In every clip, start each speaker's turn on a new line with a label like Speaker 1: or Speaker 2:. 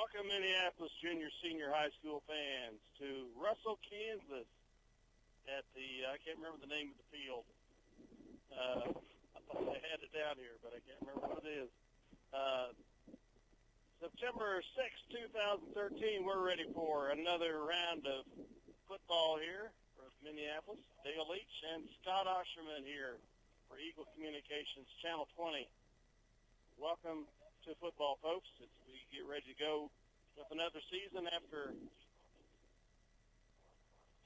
Speaker 1: Welcome, Minneapolis junior, senior high school fans, to Russell, Kansas, at the, I can't remember the name of the field. I thought I had it down here, but I can't remember what it is. September 6, 2013, we're ready for another round of football here for Minneapolis. Dale Leach and Scott Osherman here for Eagle Communications, Channel 20. Welcome to football, folks. We get ready to go with another season after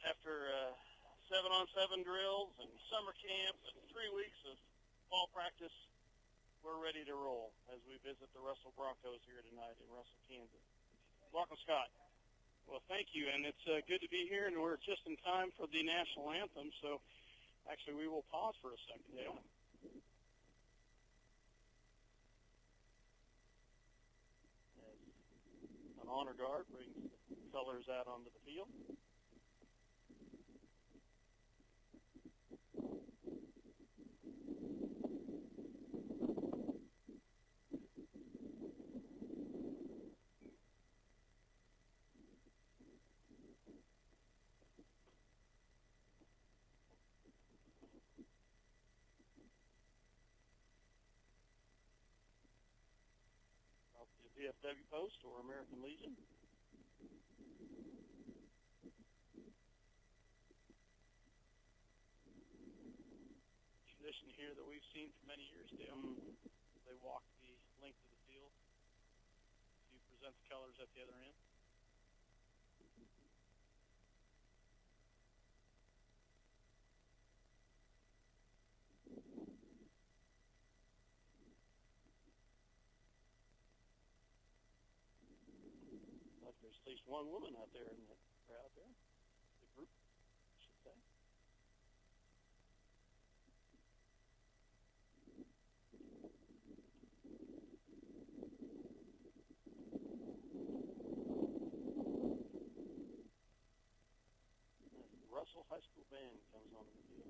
Speaker 1: 7-on-7 drills and summer camp and 3 weeks of fall practice. We're ready to roll as we visit the Russell Broncos here tonight in Russell, Kansas. Welcome, Scott.
Speaker 2: Well, thank you, and it's good to be here, and we're just in time for the national anthem, so actually we will pause for a second, Dale.
Speaker 1: An honor guard brings the colors out onto the field. The VFW Post or American Legion.
Speaker 2: Tradition here that we've seen for many years, Dale. They walk the length of the field. You present the colors at the other end.
Speaker 1: There's at least one woman out there in the crowd there. The group, I should say. The Russell High School band comes on the field.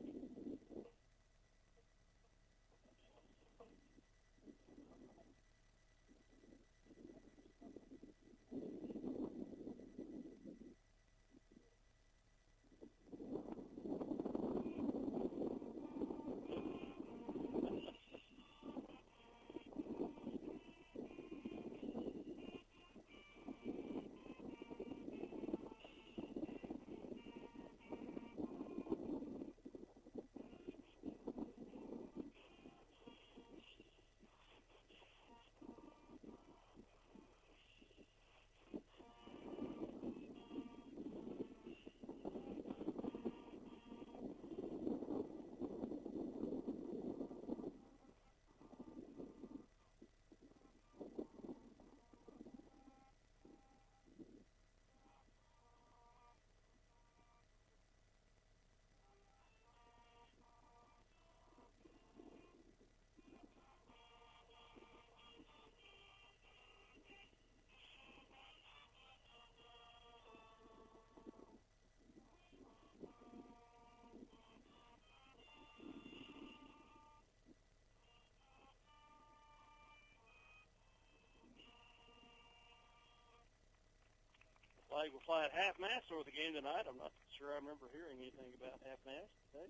Speaker 1: Flag will fly at half-mast over the game tonight. I'm not sure I remember hearing anything about half-mast today.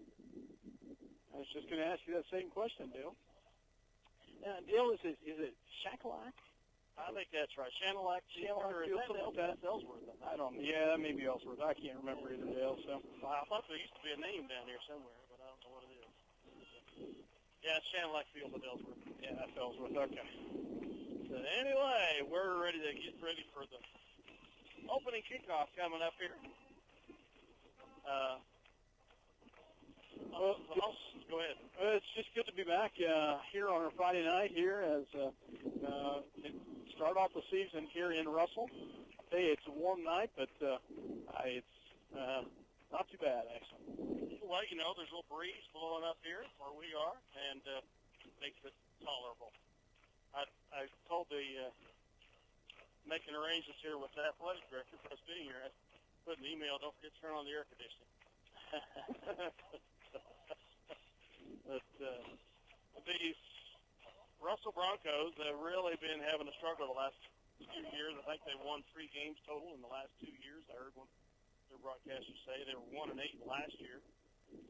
Speaker 2: I was just going to ask you that same question, Dale. Dale, is it Shackalack?
Speaker 1: I think that's right. Shanelack, or is that Ellsworth?
Speaker 2: I don't know. Yeah, that may be Ellsworth. I can't remember either, Dale. So
Speaker 1: I thought there used to be a name down here somewhere, but I don't know what it is. Yeah, it's Shanelack Field at Ellsworth.
Speaker 2: yeah, that's Ellsworth. Okay.
Speaker 1: So anyway, we're ready to get ready for the opening kickoff coming up here. Go ahead.
Speaker 2: It's just good to be back here on a Friday night here as start off the season here in Russell. Hey, it's a warm night, but it's not too bad, actually.
Speaker 1: Well, you know, there's a little breeze blowing up here where we are, and makes it tolerable. I told the making arrangements here with the athletic director for us being here. I put an email, don't forget to turn on the air conditioning. But these Russell Broncos have really been having a struggle the last few years. I think they won 3 games total in the last 2 years. I heard one their broadcasters say they were 1-8 last year,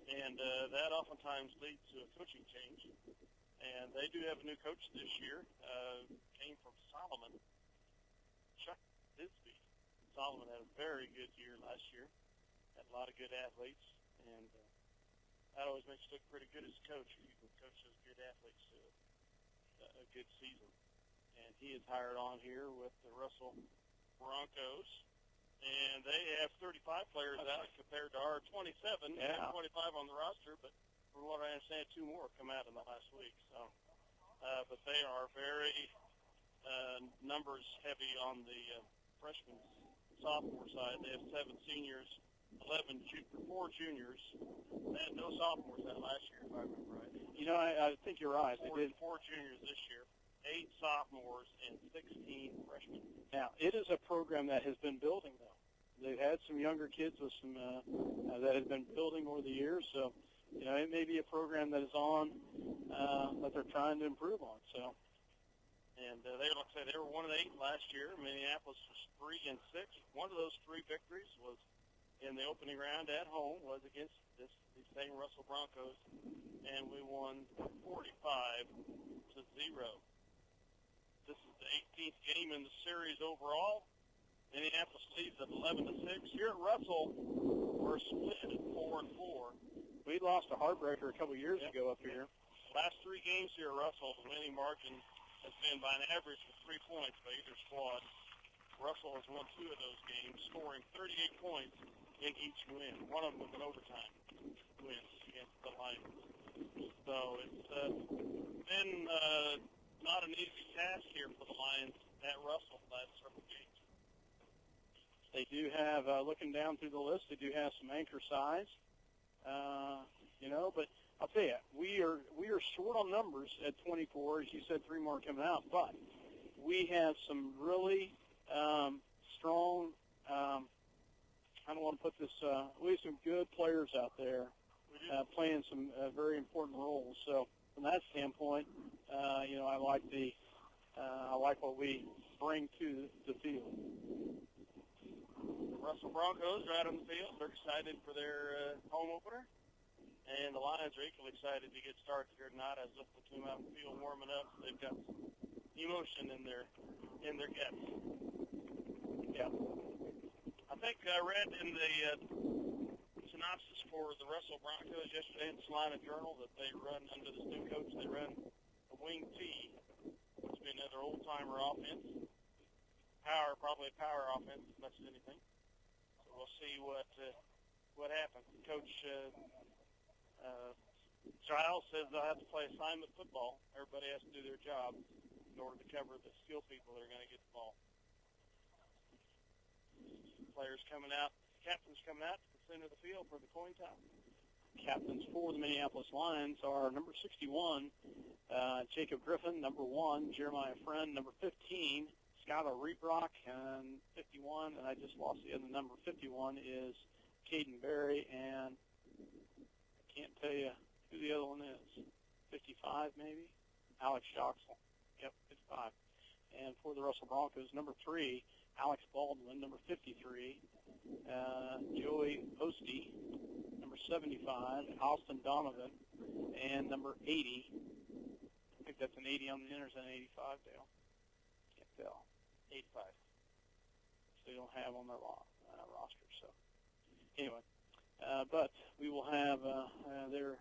Speaker 1: and that oftentimes leads to a coaching change. And they do have a new coach this year. Came from Solomon, Chuck Bisbee. Solomon had a very good year last year. Had a lot of good athletes, and that always makes you look pretty good as a coach if you can coach those good athletes to a good season. And he is hired on here with the Russell Broncos. And they have 35 players out compared to our 27.
Speaker 2: Yeah.
Speaker 1: 25 on the roster, but from what I understand, 2 more have come out in the last week. So, but they are very numbers heavy on the freshman sophomore side. They have 7 seniors, 4 juniors. They had no sophomores that last year, if I remember right.
Speaker 2: You know, I think you're right. They did
Speaker 1: 4 juniors this year, 8 sophomores, and 16 freshmen.
Speaker 2: Now, it is a program that has been building, though. They've had some younger kids with some that have been building over the years. So, you know, it may be a program that is on that they're trying to improve on. So,
Speaker 1: and they, like I said, they were 1-8 last year. Minneapolis was 3-6. One of those 3 victories was in the opening round at home, was against these same Russell Broncos, and we won 45-0. This is the 18th game in the series overall. Minneapolis leads at 11-6. Here at Russell, we're split at 4-4.
Speaker 2: we lost a heartbreaker a couple years ago up here.
Speaker 1: Last 3 games here at Russell, the winning margin has been by an average of 3 points by either squad. Russell has won 2 of those games, scoring 38 points in each win. One of them was an overtime win against the Lions. So it's been not an easy task here for the Lions at Russell the last several games.
Speaker 2: They do have, looking down through the list, they do have some anchor size, you know. But I'll tell you, we are short on numbers at 24. As you said, 3 more coming out. But we have some really strong. I don't want to put this. We have some good players out there playing some very important roles. So from that standpoint, you know, I like what we bring to the field.
Speaker 1: The Russell Broncos are out on the field. They're excited for their home opener. And the Lions are equally excited to get started here tonight. I was looking to them out in the field warming up. They've got some emotion in their guts.
Speaker 2: Yeah.
Speaker 1: I think I read in the synopsis for the Russell Broncos yesterday in the Salina Journal that they run under this new coach. They run a wing T, which would be another old-timer offense. Probably a power offense as much as anything. So we'll see what happens. Coach Giles says they'll have to play assignment football. Everybody has to do their job in order to cover the skill people that are going to get the ball. Players coming out, captains coming out to the center of the field for the coin toss.
Speaker 2: Captains for the Minneapolis Lions are number 61, Jacob Griffin, number 1, Jeremiah Friend, number 15, Skylar Reebrock, and 51, and I just lost the other number, 51 is Caden Berry, and I can't tell you who the other one is, 55 maybe, Alex Shoxel, yep, 55. And for the Russell Broncos, number 3, Alex Baldwin, number 53, Joey Ostie, number 75, Alston Donovan, and number 80. I think that's an 80 on the inners and an 85, Dale. Can't tell.
Speaker 1: 85.
Speaker 2: So they don't have on their roster. So anyway, but we will have, they're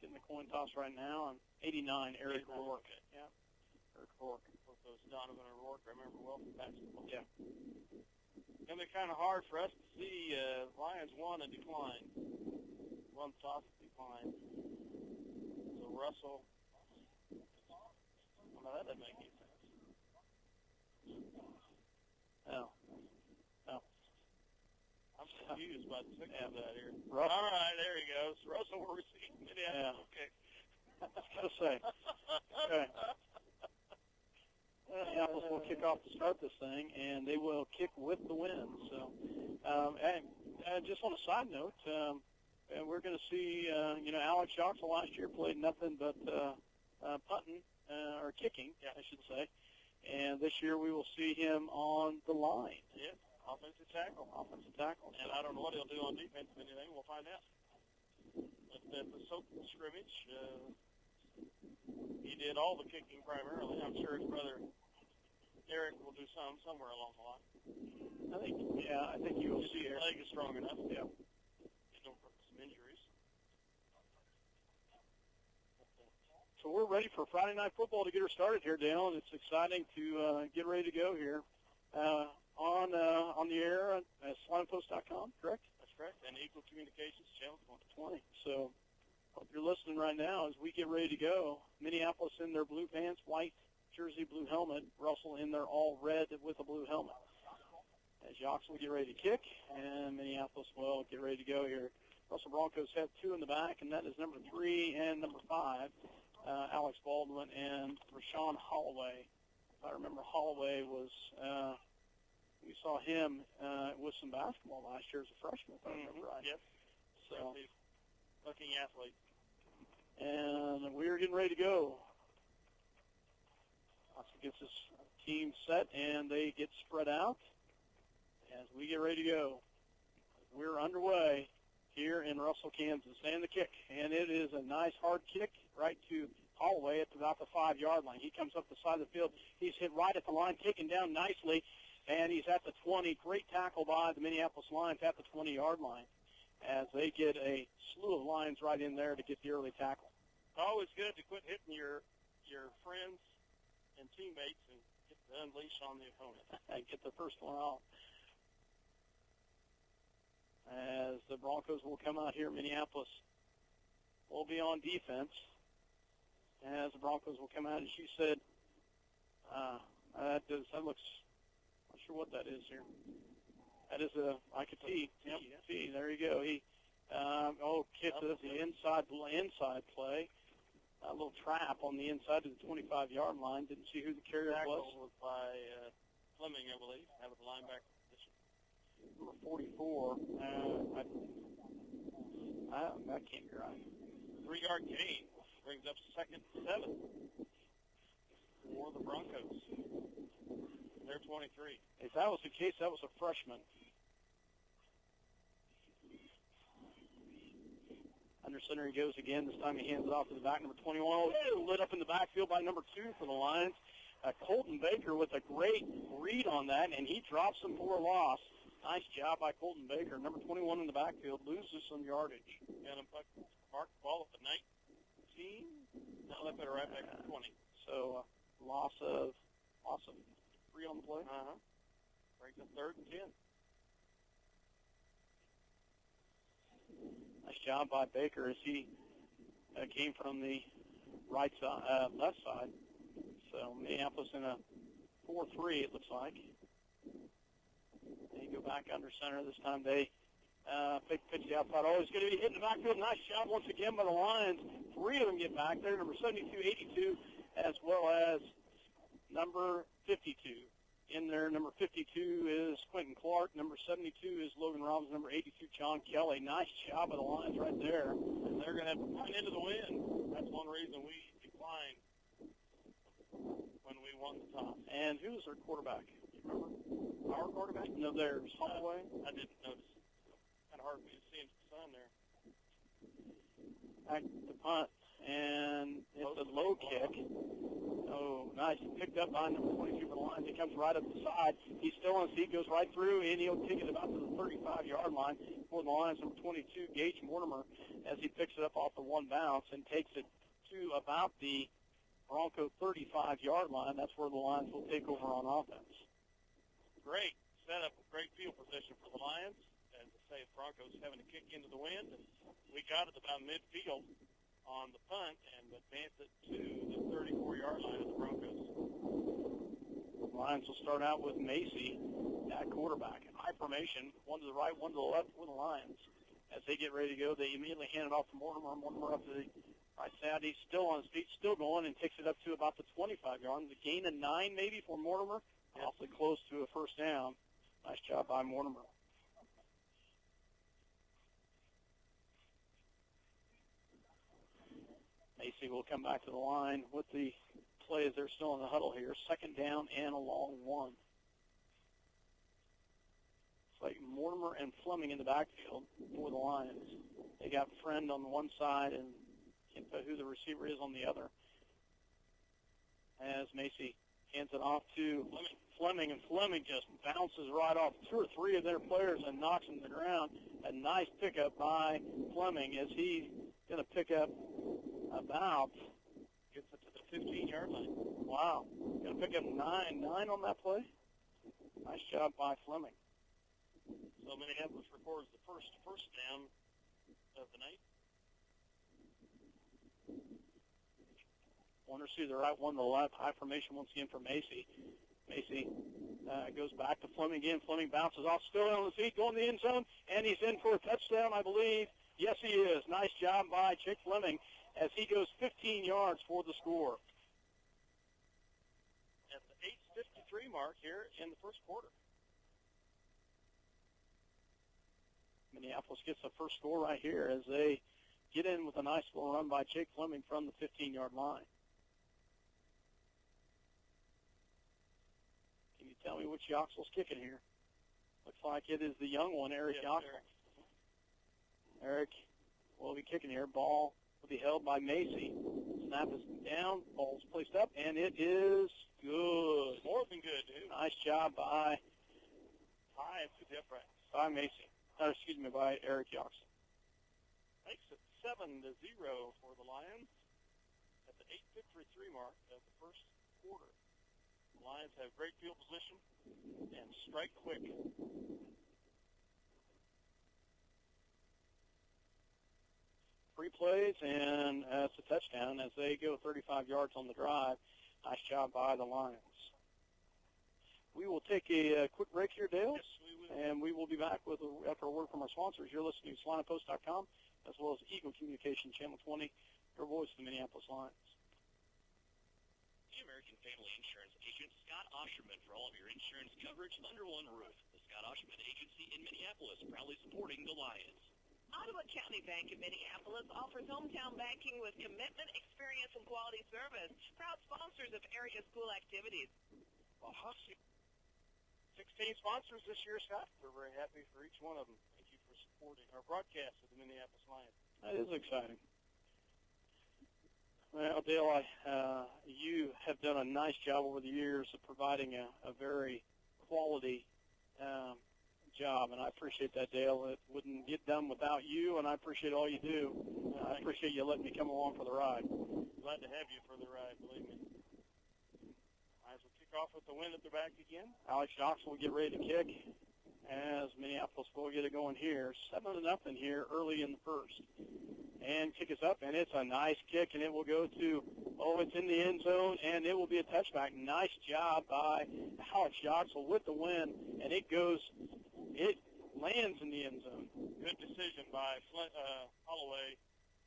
Speaker 2: getting the coin toss right now, and 89, Eric Rourke. Yeah, Eric Rourke.
Speaker 1: Both those Donovan and Rourke, I remember well from basketball.
Speaker 2: Yeah.
Speaker 1: It's going to be kind of hard for us to see Lions won and decline. One toss decline. So Russell, well, that doesn't make any sense.
Speaker 2: No.
Speaker 1: I'm confused by the signal of that here.
Speaker 2: Russell.
Speaker 1: All right, there he goes. Russell will receive.
Speaker 2: Yeah.
Speaker 1: Okay.
Speaker 2: I was going to say. Okay. Minneapolis will kick off to start this thing, and they will kick with the win. So, and just on a side note, and we're going to see, Alex Shoxel last year played nothing but punting, or kicking, I should say. And this year we will see him on the line.
Speaker 1: Yes, offensive tackle.
Speaker 2: Offensive tackle.
Speaker 1: And I don't know what he'll do on defense, if anything. We'll find out. But at the Soap scrimmage, he did all the kicking primarily. I'm sure his brother Eric will do somewhere along the line.
Speaker 2: I think you will see
Speaker 1: his
Speaker 2: Eric.
Speaker 1: leg is strong enough.
Speaker 2: Yeah.
Speaker 1: Some injuries.
Speaker 2: So we're ready for Friday Night Football to get her started here, Dale, and it's exciting to get ready to go here on the air at slimepost.com, correct?
Speaker 1: That's correct, and Eagle Communications, Channel
Speaker 2: 20. So hope you're listening right now as we get ready to go. Minneapolis in their blue pants, white jersey, blue helmet. Russell in their all red with a blue helmet. As Yox will get ready to kick, and Minneapolis will get ready to go here. Russell Broncos have two in the back, and that is number 3 and number 5. Alex Baldwin and Rashawn Holloway. If I remember, Holloway was, we saw him with some basketball last year as a freshman, if I remember right.
Speaker 1: Yes.
Speaker 2: So,
Speaker 1: looking athlete.
Speaker 2: And we're getting ready to go. Austin gets his team set, and they get spread out as we get ready to go. We're underway here in Russell, Kansas, and the kick. And it is a nice hard kick right to Holloway at about the 5-yard line. He comes up the side of the field. He's hit right at the line, taken down nicely, and he's at the 20. Great tackle by the Minneapolis Lions at the 20-yard line as they get a slew of Lions right in there to get the early tackle.
Speaker 1: Always good to quit hitting your friends and teammates and get the unleash on the opponent.
Speaker 2: And get the first one off. As the Broncos will come out here, Minneapolis will be on defense. As the Broncos will come out, as you said, that looks, I'm not sure what that is here. That is like a T. Yep, T. There you go. He, kicked the inside play. A little trap on the inside of the 25-yard line. Didn't see who the carrier was.
Speaker 1: Was by Fleming, I believe, out of the linebacker position.
Speaker 2: Number 44. That can't be right.
Speaker 1: 3-yard gain brings up 2nd and 7 for the Broncos. They're 23.
Speaker 2: If that was the case, that was a freshman. Under center he goes again. This time he hands it off to the back, number 21. Lit up in the backfield by number 2 for the Lions. Colton Baker with a great read on that, and he drops him for a loss. Nice job by Colton Baker. Number 21 in the backfield loses some yardage.
Speaker 1: And mark the ball at the 19. Now they put it right back to 20.
Speaker 2: So loss of 3 on the play.
Speaker 1: Brings up 3rd and 10.
Speaker 2: Nice job by Baker as he came from the right side, left side. So Minneapolis in a 4-3, it looks like. They go back under center. This time they pitch the outside. Oh, he's going to be hitting the backfield. Nice job once again by the Lions. 3 of them get back there. Number 72, 82, as well as number 52. In there, number 52 is Quentin Clark. Number 72 is Logan Robbins. Number 82, John Kelly. Nice job of the Lions right there.
Speaker 1: And they're going to have to punt into the wind. That's one reason we declined when we won the toss.
Speaker 2: And who was their quarterback? Do you remember? Our quarterback? No, theirs. Holloway?
Speaker 1: I didn't notice. Kind of hard for me to see in the sun there.
Speaker 2: Back to punt. And it's a low kick. Oh, nice. Picked up by number 22 for the Lions. He comes right up the side. He's still on his feet, goes right through, and he'll kick it about to the 35-yard line for the Lions. Number 22, Gage Mortimer, as he picks it up off the one bounce and takes it to about the Bronco 35-yard line. That's where the Lions will take over on offense.
Speaker 1: Great setup, great field position for the Lions. As I say, the Broncos having to kick into the wind, and we got it about midfield on the punt and advance it to the 34-yard line of the Broncos.
Speaker 2: The Lions will start out with Macy at quarterback. High formation, one to the right, one to the left for the Lions. As they get ready to go, they immediately hand it off to Mortimer. Mortimer up to the right side. He's still on his feet, still going, and takes it up to about the 25-yard line. The gain of 9 maybe for Mortimer. Awfully close to a first down. Nice job by Mortimer. Macy will come back to the line with the play as they're still in the huddle here. Second down and a long one. It's like Mortimer and Fleming in the backfield for the Lions. They got Friend on the one side and can't tell who the receiver is on the other. As Macy hands it off to Fleming, and Fleming just bounces right off 2 or 3 of their players and knocks them to the ground. A nice pickup by Fleming as he's going to pick up about,
Speaker 1: gets it to the 15-yard line.
Speaker 2: Wow, going to pick up 9 on that play. Nice job by Fleming.
Speaker 1: So Minneapolis records the first down of the night.
Speaker 2: One receiver to the right, one to the left. High formation once again for Macy. Macy goes back to Fleming again. Fleming bounces off, still on his feet, going to the end zone, and he's in for a touchdown, I believe. Yes, he is. Nice job by Jake Fleming as he goes 15 yards for the score.
Speaker 1: At the 8:53 mark here in the first quarter.
Speaker 2: Minneapolis gets the first score right here as they get in with a nice little run by Jake Fleming from the 15-yard line. Can you tell me which Yoxel's kicking here? Looks like it is the young one, Eric Yoxel. Eric will be kicking here. Ball will be held by Macy. Snap is down. Ball's placed up, and it is good.
Speaker 1: More than good, dude.
Speaker 2: Nice job by Macy. By Eric Yoxel.
Speaker 1: Makes it 7-0 for the Lions at the 8:53 mark of the first quarter. The Lions have great field position and strike quick.
Speaker 2: 3 plays, and it's a touchdown as they go 35 yards on the drive. Nice job by the Lions. We will take a quick break here, Dale.
Speaker 1: Yes, we will.
Speaker 2: And we will be back after a word from our sponsors. You're listening to SalinaPost.com as well as Eagle Communication Channel 20, your voice of the Minneapolis Lions.
Speaker 3: The American Family Insurance agent Scott Osherman for all of your insurance coverage under one roof. The Scott Osherman Agency in Minneapolis, proudly supporting the Lions.
Speaker 4: Ottawa County Bank in Minneapolis offers hometown banking with commitment, experience, and quality service. Proud sponsors of area school activities.
Speaker 1: Well, 16 sponsors this year, Scott. We're very happy for each one of them. Thank you for supporting our broadcast of the Minneapolis Lions.
Speaker 2: That is exciting. Well, Dale, you have done a nice job over the years of providing a very quality job, and I appreciate that, Dale. It wouldn't get done without you, and I appreciate all you do. I appreciate you letting me come along for the ride.
Speaker 1: Glad to have you for the ride, believe me. Lions will kick off with the wind at their back again.
Speaker 2: Alex Yoxel will get ready to kick as Minneapolis will get it going here. 7-0 here early in the first. And kick is up, and it's a nice kick, and it will go to, it's in the end zone, and it will be a touchback. Nice job by Alex Yoxel with the win, and it lands in the end zone.
Speaker 1: Good decision by Holloway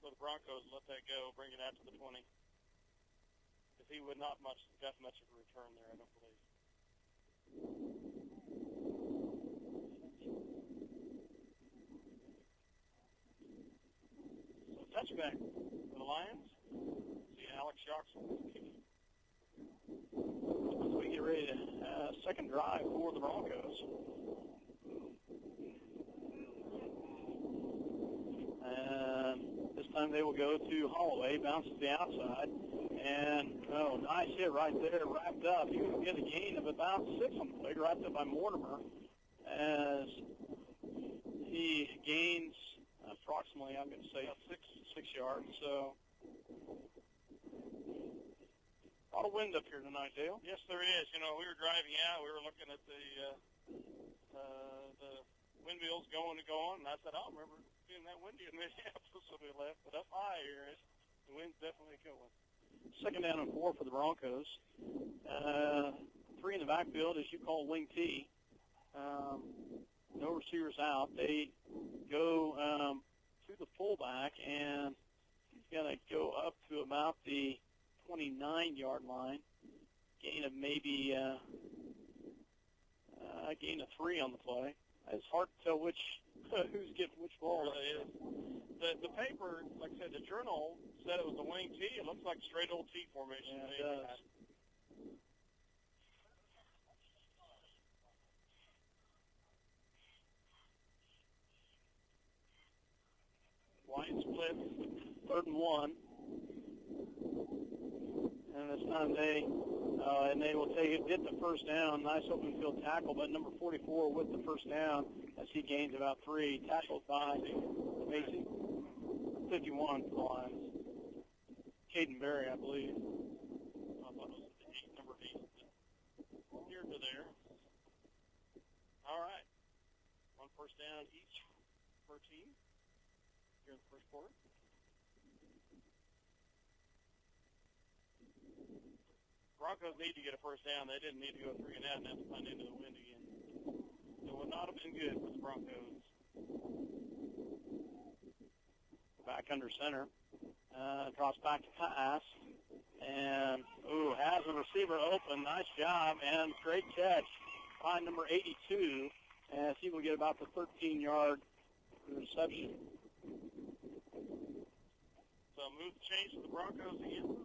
Speaker 1: for the Broncos to let that go, bring it out to the 20. Because he would not got much of a return there, I don't believe. Touchback for the Lions. See Alex Yoxel kicking.
Speaker 2: As we get ready to second drive for the Broncos. And this time they will go to Holloway, bounces the outside. And, nice hit right there, wrapped up. He will get a gain of about 6 on the play, wrapped up by Mortimer as he gains approximately, I'm going to say, 6 yards. So, a lot of wind up here tonight, Dale.
Speaker 1: Yes, there is. We were driving out. We were looking at the windmills going and going, and I said, I don't remember being that windy in Minneapolis when we left, but up high here, the wind's definitely going.
Speaker 2: Second down and 4 for the Broncos. 3 in the backfield, as you call wing T. No receivers out. They go to the fullback, and he's going to go up to about the 29-yard line. Gain of maybe a gain of 3 on the play. It's hard to tell who's getting which ball.
Speaker 1: It really is. The paper, like I said, the journal said it was a wing T. It looks like straight old T formation.
Speaker 2: Yeah, it does. blitz, 3rd and 1. And this time they will get the first down. Nice open field tackle, but number 44 with the first down as he gains about 3. Tackled by Macy, 51 for the Lions. Caden Berry, I believe.
Speaker 1: I thought it was number 8. Here to there. All right. 1 first down each per team here in the first quarter. Broncos need to get a first down. They didn't need to go 3 and out and have to punt into the wind again. It would not have been good for the Broncos.
Speaker 2: Back under center. Drops back to pass. And, has a receiver open. Nice job and great catch by number 82 as he will get about the 13-yard reception.
Speaker 1: So move the change to the Broncos again.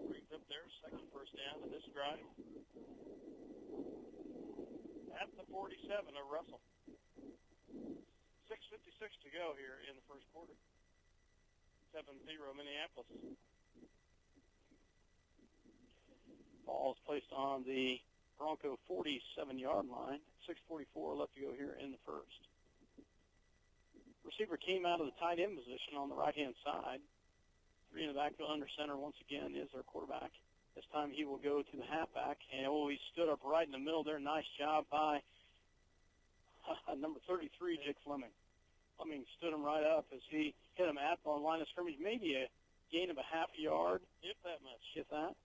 Speaker 1: Brings up their second first down in this drive. At the 47 of Russell. 6:56 to go here in the first quarter. 7-0 Minneapolis.
Speaker 2: Ball is placed on the Bronco 47-yard line. 6:44 left to go here in the first. Receiver came out of the tight end position on the right-hand side. 3 in the backfield under center once again is their quarterback. This time he will go to the halfback, and he stood up right in the middle there. Nice job by number 33, Jake Fleming. Fleming stood him right up as he hit him at the line of scrimmage, maybe a gain of a half a yard.
Speaker 1: If that much.
Speaker 2: If that.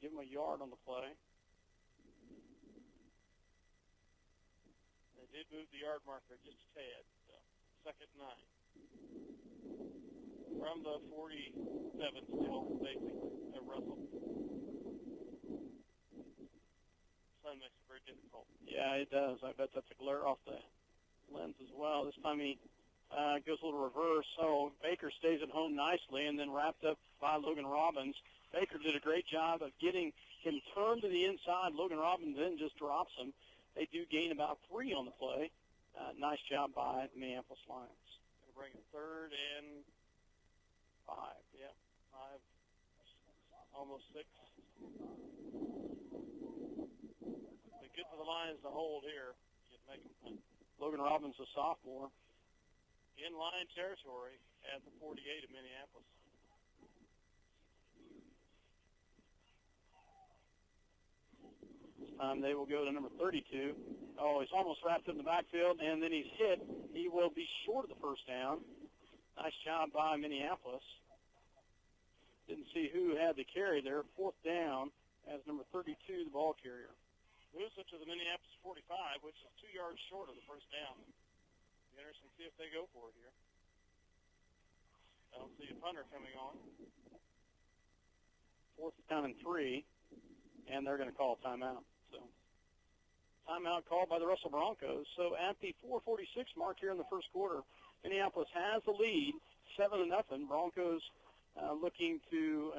Speaker 2: Give him a yard on the play.
Speaker 1: They did move the yard marker just a tad. So 2nd and 9. From the 47 still, basically, at Russell. Sun makes it very difficult.
Speaker 2: Yeah, it does. I bet that's a glare off the lens as well. This time he goes a little reverse. So Baker stays at home nicely and then wrapped up by Logan Robbins. Baker did a great job of getting him turned to the inside. Logan Robbins then just drops him. They do gain about 3 on the play. Nice job by the Minneapolis Lions.
Speaker 1: Going to bring it 3rd and
Speaker 2: 5.
Speaker 1: Yeah, 5, almost 6. But good for the Lions to hold here. Just make them punt.
Speaker 2: Logan Robbins, a sophomore.
Speaker 1: In line territory at the 48 of Minneapolis.
Speaker 2: This time they will go to number 32. Oh, he's almost wrapped in the backfield, and then he's hit. He will be short of the first down. Nice job by Minneapolis. Didn't see who had the carry there. 4th down as number 32, the ball carrier.
Speaker 1: Moves it to the Minneapolis 45, which is 2 yards short of the first down. Be interesting to see if they go for it here. I don't see a punter coming on.
Speaker 2: 4th down and 3, and they're going to call a timeout. So, timeout called by the Russell Broncos. So at the 4:46 mark here in the first quarter, Minneapolis has the lead, 7-0. Broncos looking to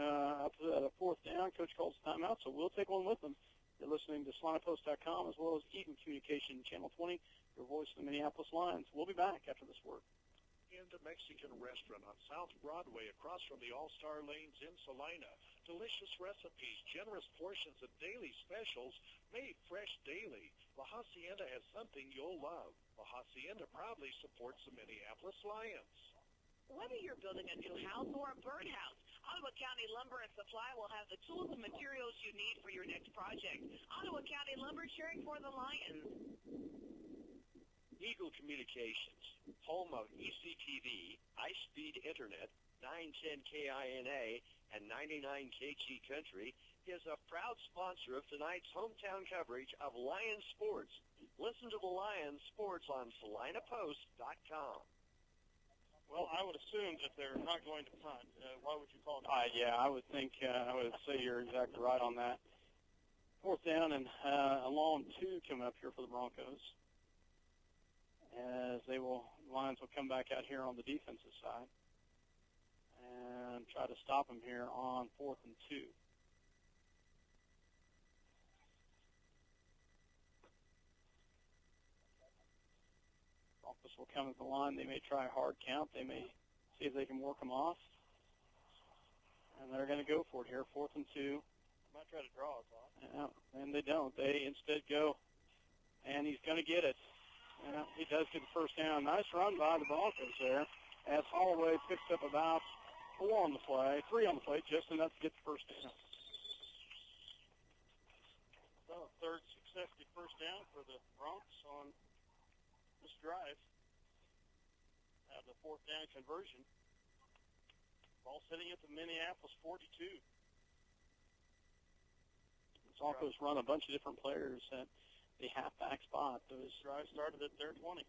Speaker 2: up to the 4th down. Coach calls a timeout, so we'll take one with them. You're listening to SalinaPost.com as well as Eaton Communication Channel 20, your voice of the Minneapolis Lions. We'll be back after this word.
Speaker 5: And a Mexican restaurant on South Broadway across from the All-Star Lanes in Salina. Delicious recipes, generous portions, and daily specials made fresh daily. La Hacienda has something you'll love. La Hacienda proudly supports the Minneapolis Lions.
Speaker 4: Whether you're building a new house or a birdhouse, Ottawa County Lumber and Supply will have the tools and materials you need for your next project. Ottawa County Lumber, cheering for the Lions.
Speaker 3: Eagle Communications, home of ECTV, high-speed internet, 910 KINA, and 99 KG Country, is a proud sponsor of tonight's hometown coverage of Lions sports. Listen to the Lions sports on SalinaPost.com.
Speaker 1: Well, I would assume that they're not going to punt. Why would you call it?
Speaker 2: Yeah, I would think, I would say you're exactly right on that. 4th down and a long 2 coming up here for the Broncos. As Lions will come back out here on the defensive side and try to stop them here on 4th and 2. Broncos will come at the line. They may try a hard count. They may see if they can work them off. And they're going to go for it here, 4th and 2.
Speaker 1: Might try to draw us off.
Speaker 2: Yeah, and they don't. They instead go, and he's going to get it. Yeah, he does get the first down. Nice run by the Broncos there, as Holloway picks up about 3 on the play, just enough to get the first down.
Speaker 1: So, third successive first down for the Broncs on this drive. Have the 4th down conversion. Ball sitting at the Minneapolis 42.
Speaker 2: Broncos run a bunch of different players at the halfback spot. Those
Speaker 1: drive started at their 20.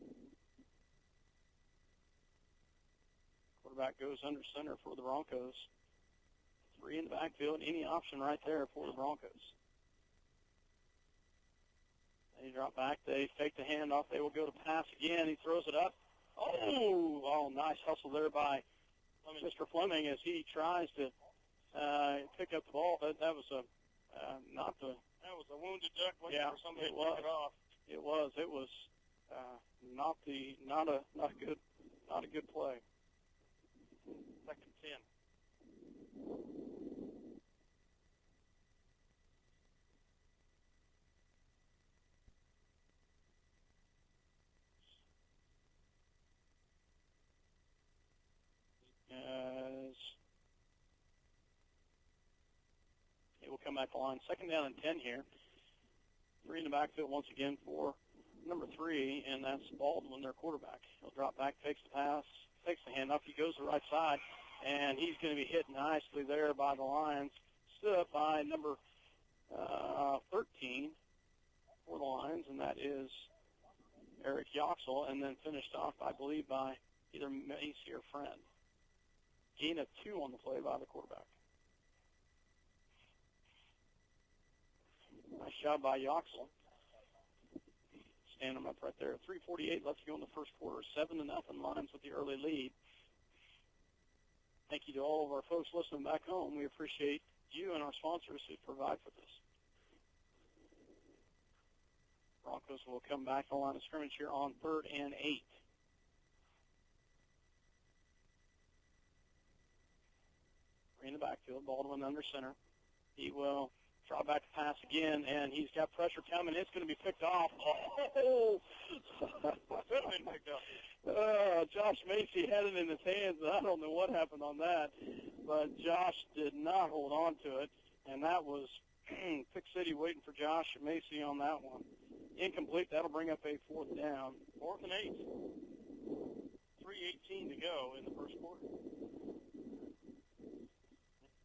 Speaker 2: Quarterback goes under center for the Broncos. 3 in the backfield, any option right there for the Broncos. They drop back. They fake the handoff. They will go to pass again. He throws it up. Oh, nice hustle there by Mr. Fleming as he tries to pick up the ball. That was a
Speaker 1: That was a wounded duck waiting for somebody to pick it off.
Speaker 2: It was not a good play.
Speaker 1: 2nd and 10.
Speaker 2: It will come back to line. 2nd down and 10 here. 3 in the backfield once again for number 3, and that's Baldwin, their quarterback. He'll drop back, takes the pass, takes the handoff. He goes to the right side, and he's going to be hit nicely there by the Lions. Stood up by number 13 for the Lions, and that is Eric Yoxel, and then finished off, I believe, by either Macy or Friend. Gain of 2 on the play by the quarterback. Nice job by Yoxel. Stand him up right there. 3:48 left to go in the first quarter. 7-0 Lions with the early lead. Thank you to all of our folks listening back home. We appreciate you and our sponsors who provide for this. Broncos will come back to the line of scrimmage here on 3rd and 8. In the backfield, Baldwin under center. He will try back to pass again, and he's got pressure coming. It's going to be picked off. Oh!
Speaker 1: Could have been picked up.
Speaker 2: Josh Macy had it in his hands, and I don't know what happened on that, but Josh did not hold on to it, and that was Pick City waiting for Josh Macy on that one. Incomplete. That'll bring up a 4th down.
Speaker 1: 4th and 8. 3:18 to go in the first quarter.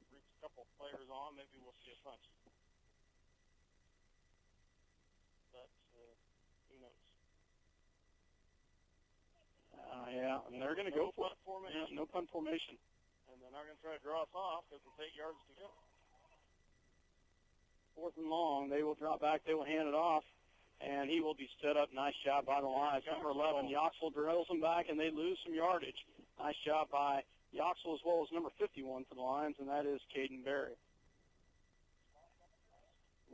Speaker 1: Brings a couple players on. Maybe we'll see a punch. But who knows?
Speaker 2: Yeah, and they're going to go for it.
Speaker 1: Formation.
Speaker 2: Yeah, no punt formation.
Speaker 1: And they're not going to try to draw us off because it's 8 yards to go.
Speaker 2: 4th and long. They will drop back. They will hand it off. And he will be stood up. Nice job by the Lions. Number 11, Yoxel drills him back, and they lose some yardage. Nice job by Yoxel as well as number 51 for the Lions, and that is Caden Berry.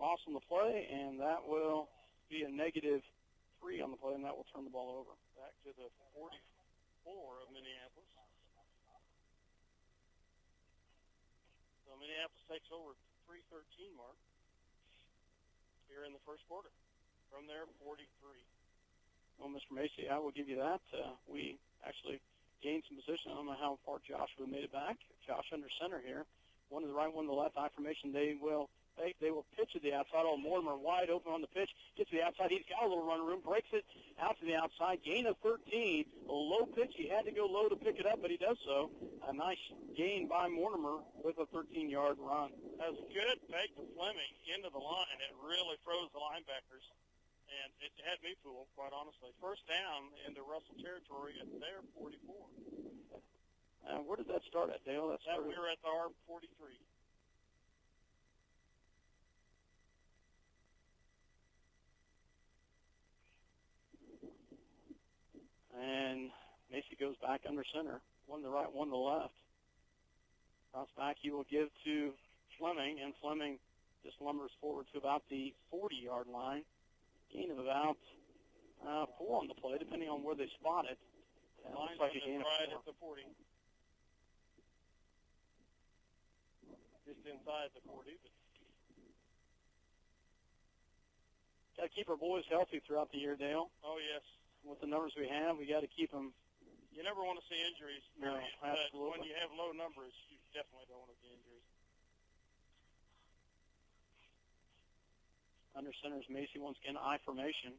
Speaker 2: Loss on the play, and that will be a -3 on the play, and that will turn the ball over.
Speaker 1: Back to the 44 of Minneapolis. So Minneapolis takes over 3:13 mark here in the first quarter. From there, 43.
Speaker 2: Well, Mr. Macy, I will give you that. We actually gained some position. I don't know how far Josh would have made it back. Josh under center here. One to the right, one to the left. I formation. They will pitch to the outside. Oh, Mortimer wide open on the pitch. Gets to the outside. He's got a little run room. Breaks it out to the outside. Gain of 13. A low pitch. He had to go low to pick it up, but he does so. A nice gain by Mortimer with a 13-yard run.
Speaker 1: That was a good fake to Fleming into the line. It really froze the linebackers. And it had me fooled, quite honestly. First down into Russell territory at their 44.
Speaker 2: Where did that start at, Dale?
Speaker 1: We were at our 43.
Speaker 2: And Macy goes back under center. One to the right, one to the left. Cross back he will give to Fleming, and Fleming just lumbers forward to about the 40-yard line. Gain of about 4 on the play, depending on where they spot it. Looks like a gain of
Speaker 1: right
Speaker 2: 4.
Speaker 1: at the 40. Just inside the 40, but
Speaker 2: Got to keep our boys healthy throughout the year, Dale.
Speaker 1: oh yes.
Speaker 2: With the numbers we have, we got to keep them.
Speaker 1: You never want to see injuries.
Speaker 2: No,
Speaker 1: period. But
Speaker 2: absolutely.
Speaker 1: when you have low numbers, you definitely don't want to see injuries.
Speaker 2: Under center is Macy once again, I formation.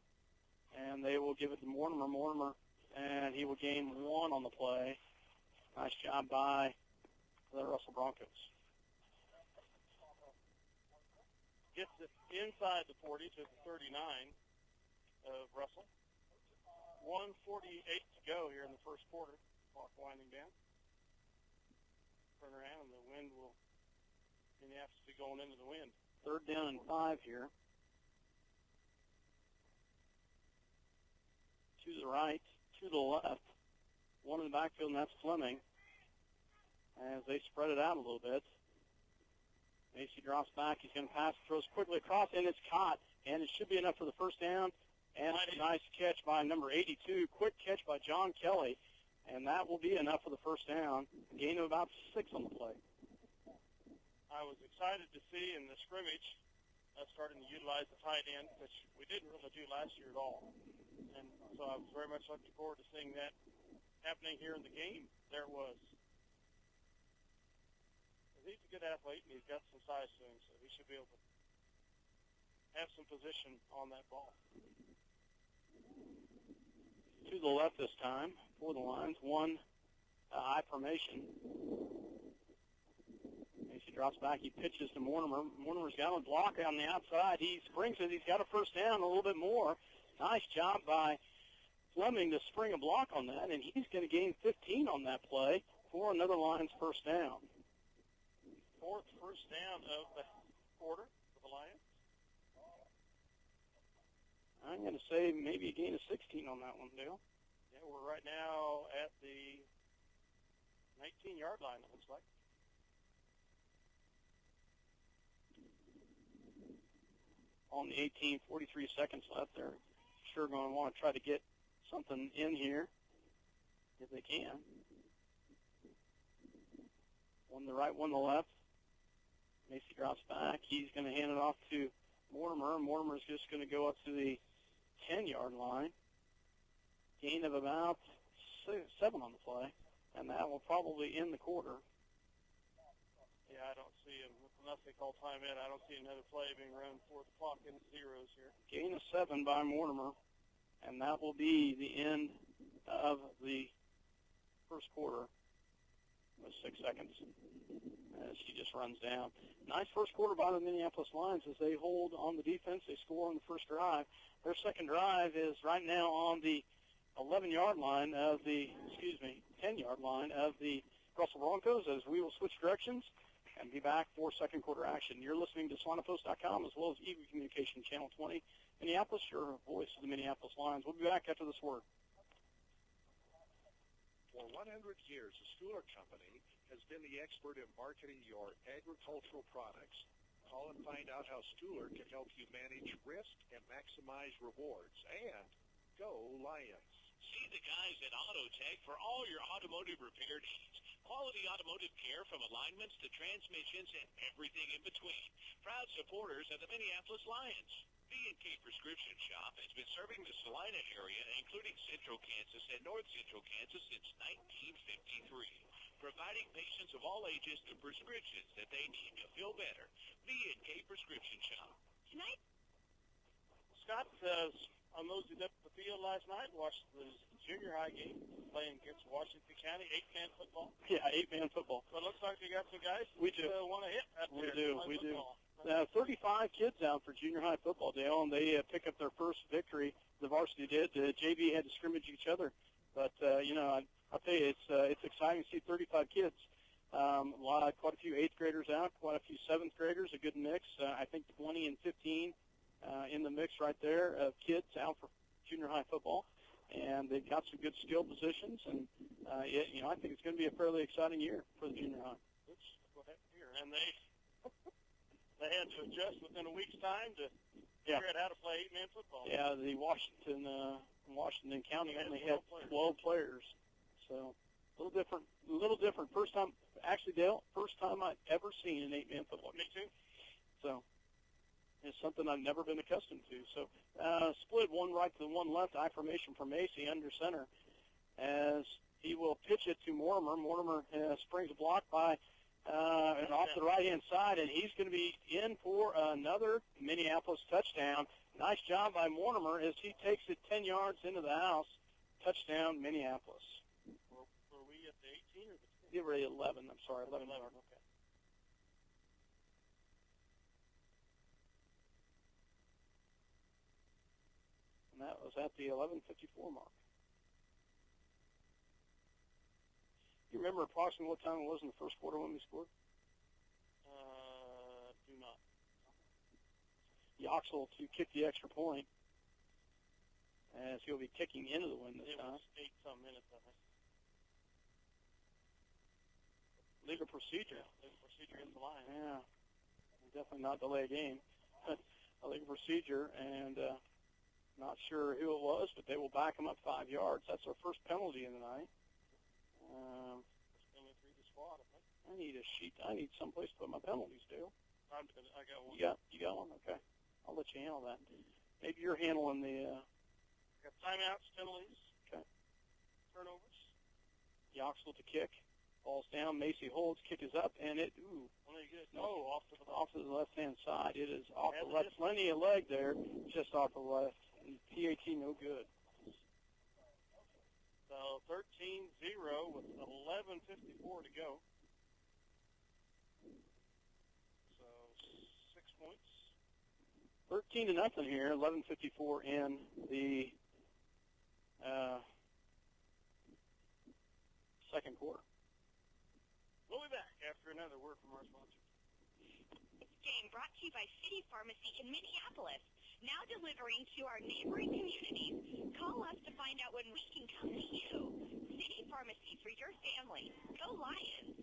Speaker 2: And they will give it to Mortimer. Mortimer, and he will gain 1 on the play. Nice job by the Russell Broncos.
Speaker 1: Gets it inside the 40 to the 39 of Russell. 1:48 to go here in the first quarter. Clock winding down. Turn around, and the wind will, Minneapolis will be going into the wind.
Speaker 2: 3rd down and 5 here. To the right, to the left. 1 in the backfield, and that's Fleming. As they spread it out a little bit. Macy drops back. He's going to pass, throws quickly across, and it's caught. And it should be enough for the first down. And a nice catch by number 82. Quick catch by John Kelly. And that will be enough for the first down. Gain of about 6 on the play.
Speaker 1: I was excited to see in the scrimmage starting to utilize the tight end, which we didn't really do last year at all. And so I was very much looking forward to seeing that happening here in the game. There it was. He's a good athlete, and he's got some size to him, so he should be able to have some position on that ball.
Speaker 2: To the left this time for the Lions. 1 I formation. Macy drops back. He pitches to Mortimer. Mortimer's got a block on the outside. He springs it. He's got a first down, a little bit more. Nice job by Fleming to spring a block on that, and he's going to gain 15 on that play for another Lions first down.
Speaker 1: 4th first down of the quarter for the Lions.
Speaker 2: I'm going to say maybe a gain of 16 on that one, Dale.
Speaker 1: Yeah, we're right now at the 19-yard line, it looks like.
Speaker 2: On the 18, 43 seconds left. They're sure going to want to try to get something in here if they can. 1 to the right, 1 to the left. Macy drops back. He's going to hand it off to Mortimer. Mortimer's just going to go up to the 10-yard line. Gain of about 7 on the play, and that will probably end the quarter.
Speaker 1: Yeah, I don't see him. Unless they call timeout, I don't see another play being run before the clock into zeros here.
Speaker 2: Gain of 7 by Mortimer, and that will be the end of the first quarter with 6 seconds as she just runs down. Nice first quarter by the Minneapolis Lions as they hold on the defense. They score on the first drive. Their second drive is right now on the 11-yard line of the, 10-yard line of the Russell Broncos as we will switch directions and be back for second quarter action. You're listening to SwanaPost.com as well as Eagle Communication Channel 20. Minneapolis, your voice of the Minneapolis Lions. We'll be back after this word.
Speaker 5: For 100 years, the Stuhler Company has been the expert in marketing your agricultural products. Call and find out how Stuhler can help you manage risk and maximize rewards. And go Lions.
Speaker 6: See the guys at AutoTech for all your automotive repair needs. Quality automotive care from alignments to transmissions and everything in between. Proud supporters of the Minneapolis Lions. B&K Prescription Shop has been serving the Salina area, including Central Kansas and North Central Kansas, since 1953. Providing patients of all ages the prescriptions that they need to feel better. B&K Prescription Shop.
Speaker 4: Tonight,
Speaker 1: Scott I moseyed up the field last night, watched the junior high game playing against Washington County, 8-man football.
Speaker 2: Yeah, 8-man football.
Speaker 1: So it looks like they got some guys
Speaker 2: We do.
Speaker 1: Want to hit out
Speaker 2: We
Speaker 1: there.
Speaker 2: do. 35
Speaker 1: Football.
Speaker 2: kids out for junior high football, Dale, and they pick up their first victory. The varsity did. The JV had to scrimmage each other. But, I'll tell you, it's exciting to see 35 kids. Quite a few 8th graders out, quite a few 7th graders, a good mix. I think 20 and 15 in the mix right there of kids out for junior high football. And they've got some good skill positions. And, I think it's going to be a fairly exciting year for the junior high.
Speaker 1: That's what happened here. And they had to adjust within a week's time to
Speaker 2: Yeah.
Speaker 1: Figure out how to play 8-man football.
Speaker 2: Yeah, the Washington County only had 12 players. So a little different. First time, actually, Dale, first time I've ever seen an 8-man football game.
Speaker 1: Me too.
Speaker 2: So it's something I've never been accustomed to. So split one right to one left, I formation for Macy under center as he will pitch it to Mortimer. Mortimer springs a block by and off the right-hand side, and he's going to be in for another Minneapolis touchdown. Nice job by Mortimer as he takes it 10 yards into the house. Touchdown, Minneapolis.
Speaker 1: Were we at the 18 or the 10?
Speaker 2: They were at 11. I'm sorry, 11 yard. Okay. And that was at the 11:54 mark. You remember approximately what time it was in the first quarter when we scored?
Speaker 1: Do not.
Speaker 2: Yoxel to kick the extra point as he'll be kicking into the win this
Speaker 1: It
Speaker 2: time.
Speaker 1: was 8-some minutes, I think.
Speaker 2: Legal procedure.
Speaker 1: Legal procedure in the line.
Speaker 2: Yeah, definitely not delay a game. A legal procedure, and not sure who it was, but they will back him up 5 yards. That's our first penalty of the night.
Speaker 1: Coming through the squad, I think.
Speaker 2: I need a sheet. I need someplace to put my penalties, Dale.
Speaker 1: I got one.
Speaker 2: You got one? Okay. I'll let you handle that. Maybe you're handling the
Speaker 1: Got timeouts, penalties.
Speaker 2: Okay.
Speaker 1: Turnovers.
Speaker 2: Yoxel to kick. Ball's down. Macy holds. Kick is up, and it
Speaker 1: Only good. No, off to the
Speaker 2: off to the left-hand side. It is off
Speaker 1: Has
Speaker 2: the
Speaker 1: a
Speaker 2: left.
Speaker 1: distance.
Speaker 2: Plenty of leg there, just off the left. And PAT no good.
Speaker 1: So 13-0 with 11:54 to go. So 6 points.
Speaker 2: 13-0 here. 11:54 in the second quarter.
Speaker 1: We'll be back after another word from our sponsor.
Speaker 4: This game brought to you by City Pharmacy in Minneapolis. Now delivering to our neighboring communities. Call us to find out when we can come to you. City Pharmacy for your family. Go Lions.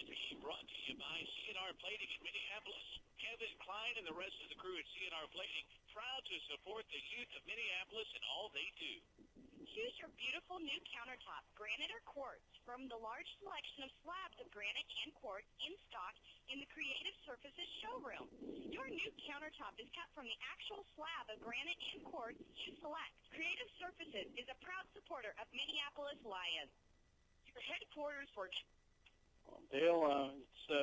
Speaker 6: This brought to you by C&R Plating in Minneapolis. Kevin Klein and the rest of the crew at C&R Plating, proud to support the youth of Minneapolis and all they do.
Speaker 4: Choose your beautiful new countertop, granite or quartz, from the large selection of slabs of granite and quartz in stock in the Creative Surfaces showroom. Your new countertop is cut from the actual slab of granite and quartz you select. Creative Surfaces is a proud supporter of Minneapolis Lions. Your headquarters for...
Speaker 2: Dale,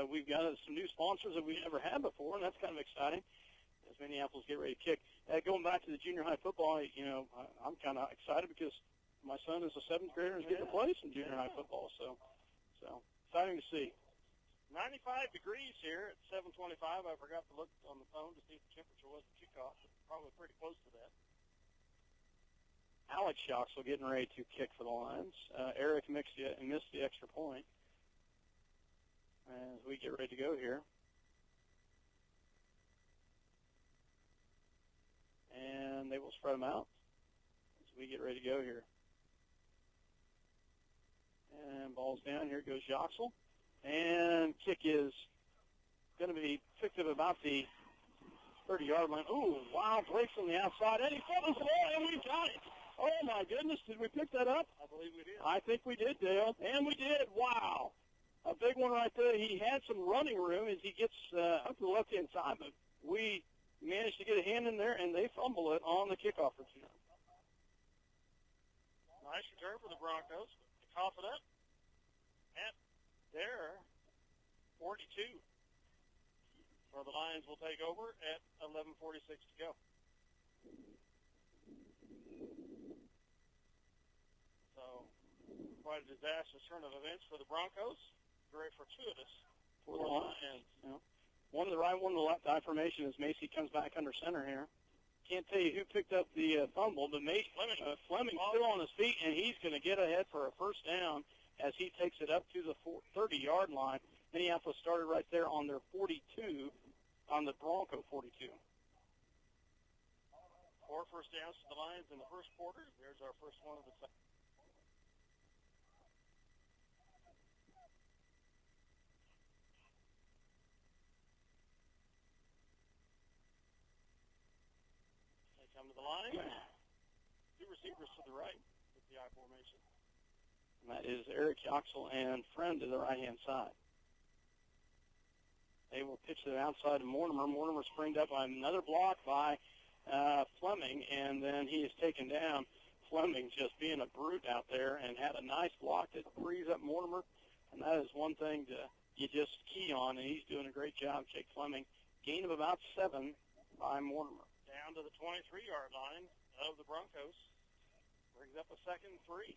Speaker 2: we've got some new sponsors that we've never had before, and that's kind of exciting as Minneapolis get ready to kick. Going back to the junior high football, I'm kind of excited because my son is a 7th grader and is getting to play some junior high football. So exciting to see.
Speaker 1: 95 degrees here at 7:25. I forgot to look on the phone to see if the temperature was at kickoff. Probably pretty close to that.
Speaker 2: Alex Yoxel getting ready to kick for the Lions. Eric missed the extra point as we get ready to go here. And they will spread them out as we get ready to go here. And ball's down. Here goes Yoxel. And kick is going to be picked up about the 30-yard line. Ooh, wow, breaks on the outside. And he fumbles the ball, and we've got it. Oh, my goodness. Did we pick that up?
Speaker 1: I believe we did.
Speaker 2: I think we did, Dale. And we did. Wow. A big one right there. He had some running room as he gets up to the left-hand side, but we managed to get a hand in there, and they fumble it on the kickoff return.
Speaker 1: Nice return for the Broncos. To cough it up. At their 42. Or the Lions will take over at 11:46 to go. So, quite a disastrous turn of events for the Broncos. Very fortuitous
Speaker 2: For the Lions. One to the right, one to the left. I formation as Macy comes back under center here. Can't tell you who picked up the fumble, but Fleming's still on his feet, and he's going to get ahead for a first down as he takes it up to the 30-yard line. Minneapolis started right there on their 42, on the Bronco 42.
Speaker 1: 4 first downs to the Lions in the first quarter. There's our first one of the second. Going to the line. Two receivers to the right with the I formation.
Speaker 2: And that is Eric Yoxel and Friend to the right-hand side. They will pitch to the outside of Mortimer. Mortimer springed up on another block by Fleming, and then he is taken down. Fleming just being a brute out there and had a nice block that frees up Mortimer, and that is one thing you just key on, and he's doing a great job, Jake Fleming. Gain of about 7 by Mortimer.
Speaker 1: Down to the 23-yard line of the Broncos. Brings up a 2nd and 3.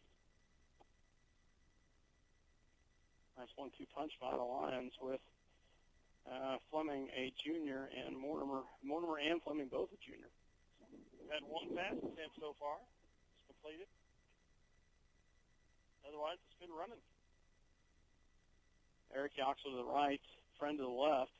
Speaker 2: Nice 1-2 punch by the Lions with Fleming, a junior, and Mortimer and Fleming, both a junior.
Speaker 1: We've had one pass attempt so far. It's completed. Otherwise, it's been running.
Speaker 2: Eric Yoxel to the right, Friend to the left.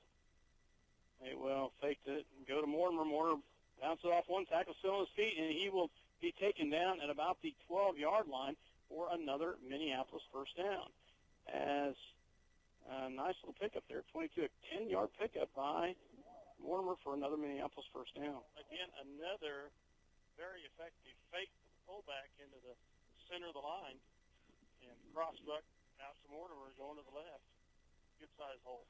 Speaker 2: They will fake it and go to Mortimer. Mortimer bounces off one tackle, still on his feet, and he will be taken down at about the 12-yard line for another Minneapolis first down. As a nice little pickup there, 22, a 10-yard pickup by Mortimer for another Minneapolis first down.
Speaker 1: Again, another very effective fake to the fullback into the center of the line, and crossbuck out to Mortimer going to the left. Good-sized hole.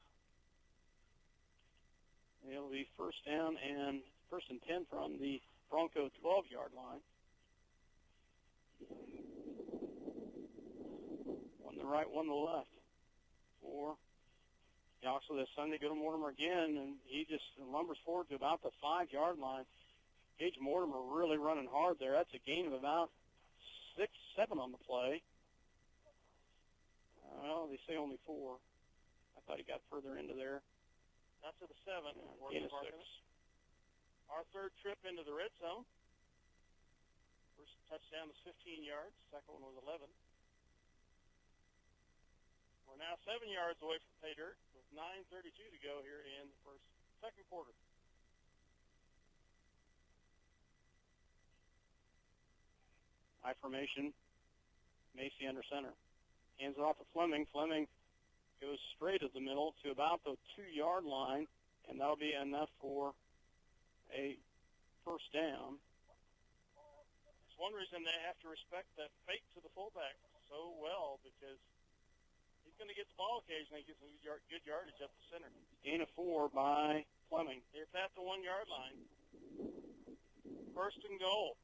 Speaker 2: It'll be first down and first and 10 from the Bronco 12-yard line. One to the right, one to the left. For Yoxel this Sunday, go to Mortimer again, and he just lumbers forward to about the 5-yard line. Gage Mortimer really running hard there. That's a gain of about 6, 7 on the play. Well, they say only 4. I thought he got further into there.
Speaker 1: Not to the 7.
Speaker 2: Gain of 6.
Speaker 1: Our third trip into the red zone. First touchdown was 15 yards. Second one was 11. We're now 7 yards away from pay dirt with 9:32 to go here in the second quarter.
Speaker 2: I formation. Macy under center. Hands it off to Fleming. Fleming goes straight at the middle to about the 2-yard line, and that'll be enough for a first down.
Speaker 1: It's one reason they have to respect that fake to the fullback so well, because he's going to get the ball occasionally, get some good yardage up the center.
Speaker 2: Gain of 4 by Fleming.
Speaker 1: It's at the 1-yard line. First and goal.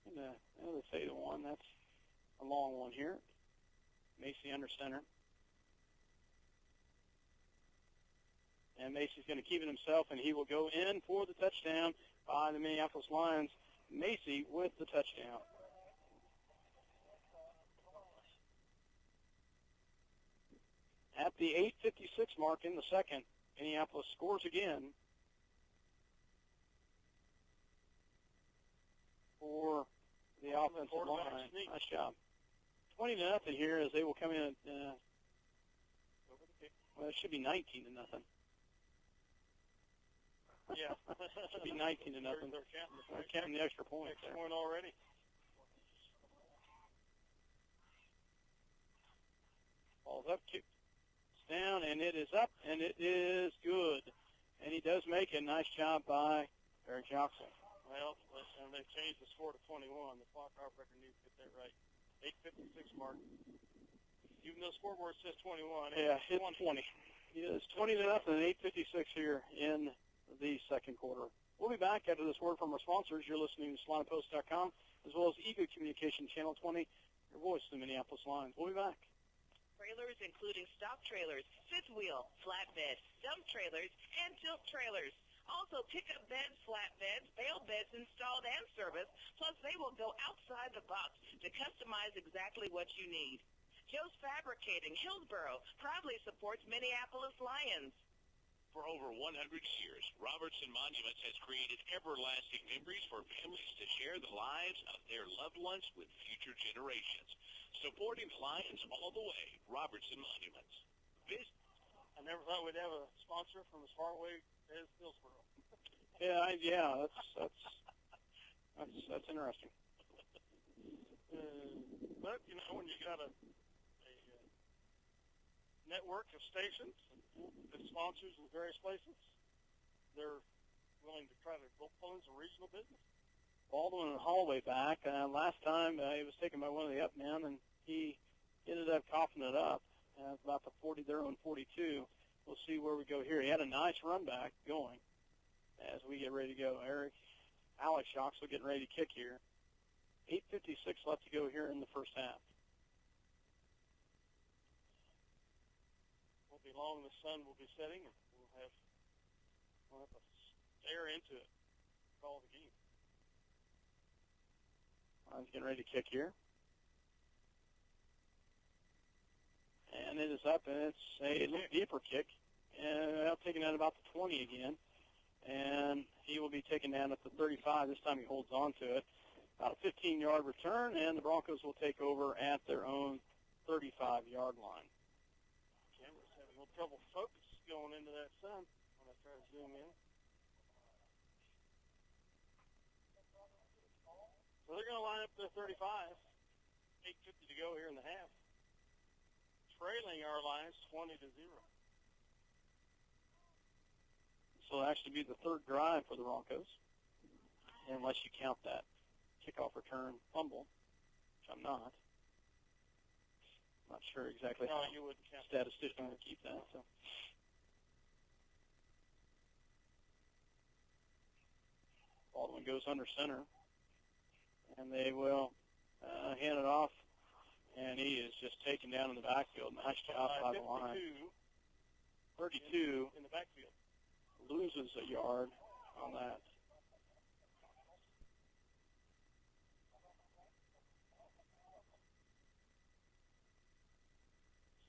Speaker 2: And they say the 1. That's a long one here. Macy under center. And Macy's going to keep it himself, and he will go in for the touchdown by the Minneapolis Lions. Macy with the touchdown. At the 8:56 mark in the second, Minneapolis scores again for the offensive line. Nice job. 20-0 here as they will come in at, well, it should be 19-0.
Speaker 1: Yeah.
Speaker 2: It should be 19-0. They're counting the extra point.
Speaker 1: Extra point already.
Speaker 2: Ball's up, kicked down, and it is up, and it is good. And he does make it. Nice job by Eric Yoxel.
Speaker 1: Well, listen, they've changed the score to 21. The clock operator needs to get that right. 8:56 mark. Even though the scoreboard says 21.
Speaker 2: Yeah, it's 20. It is 20-0 and 8:56 here in the second quarter. We'll be back after this word from our sponsors. You're listening to SalinaPost.com, as well as Eagle Communication Channel 20, your voice of the Minneapolis Lions. We'll be back.
Speaker 7: Trailers including stock trailers, fifth wheel, flatbed, dump trailers, and tilt trailers. Also pickup beds, flatbeds, bale beds installed and serviced, plus they will go outside the box to customize exactly what you need. Joe's Fabricating, Hillsboro, proudly supports Minneapolis Lions.
Speaker 6: For over 100 years, Robertson Monuments has created everlasting memories for families to share the lives of their loved ones with future generations. Supporting the Lions all the way, Robertson Monuments.
Speaker 1: I never thought we'd have a sponsor from as far away as Hillsboro.
Speaker 2: Yeah, that's interesting.
Speaker 1: But, you know, when you got a network of stations and sponsors in various places, they're willing to try to pull in some regional business.
Speaker 2: Baldwin in the hallway back. Last time he was taken by one of the up men, and he ended up coughing it up. It's about the 40, their own 42. We'll see where we go here. He had a nice run back going as we get ready to go. Alex Shoxel getting ready to kick here. 8:56 left to go here in the first half.
Speaker 1: Won't be long. The sun will be setting, and we'll have to stare into it. Call the game.
Speaker 2: Line's getting ready to kick here. And it is up, and it's a little deeper kick. And taking out about the 20 again. And he will be taken down at the 35. This time he holds on to it. About a 15-yard return, and the Broncos will take over at their own 35-yard line.
Speaker 1: Camera's having a little trouble focus going into that sun when I try to zoom in. So they're going to line up their 35. 8:50 to go here in the half. Trailing our lines 20-0.
Speaker 2: So it'll actually be the third drive for the Broncos, unless you count that kickoff return fumble, which I'm not. Not sure exactly
Speaker 1: No,
Speaker 2: how
Speaker 1: you wouldn't count
Speaker 2: statistician would keep that. So. Baldwin goes under center, and they will hand it off, and he is just taken down in the backfield. Nice job by the line. 32
Speaker 1: in the backfield.
Speaker 2: Loses a yard on that.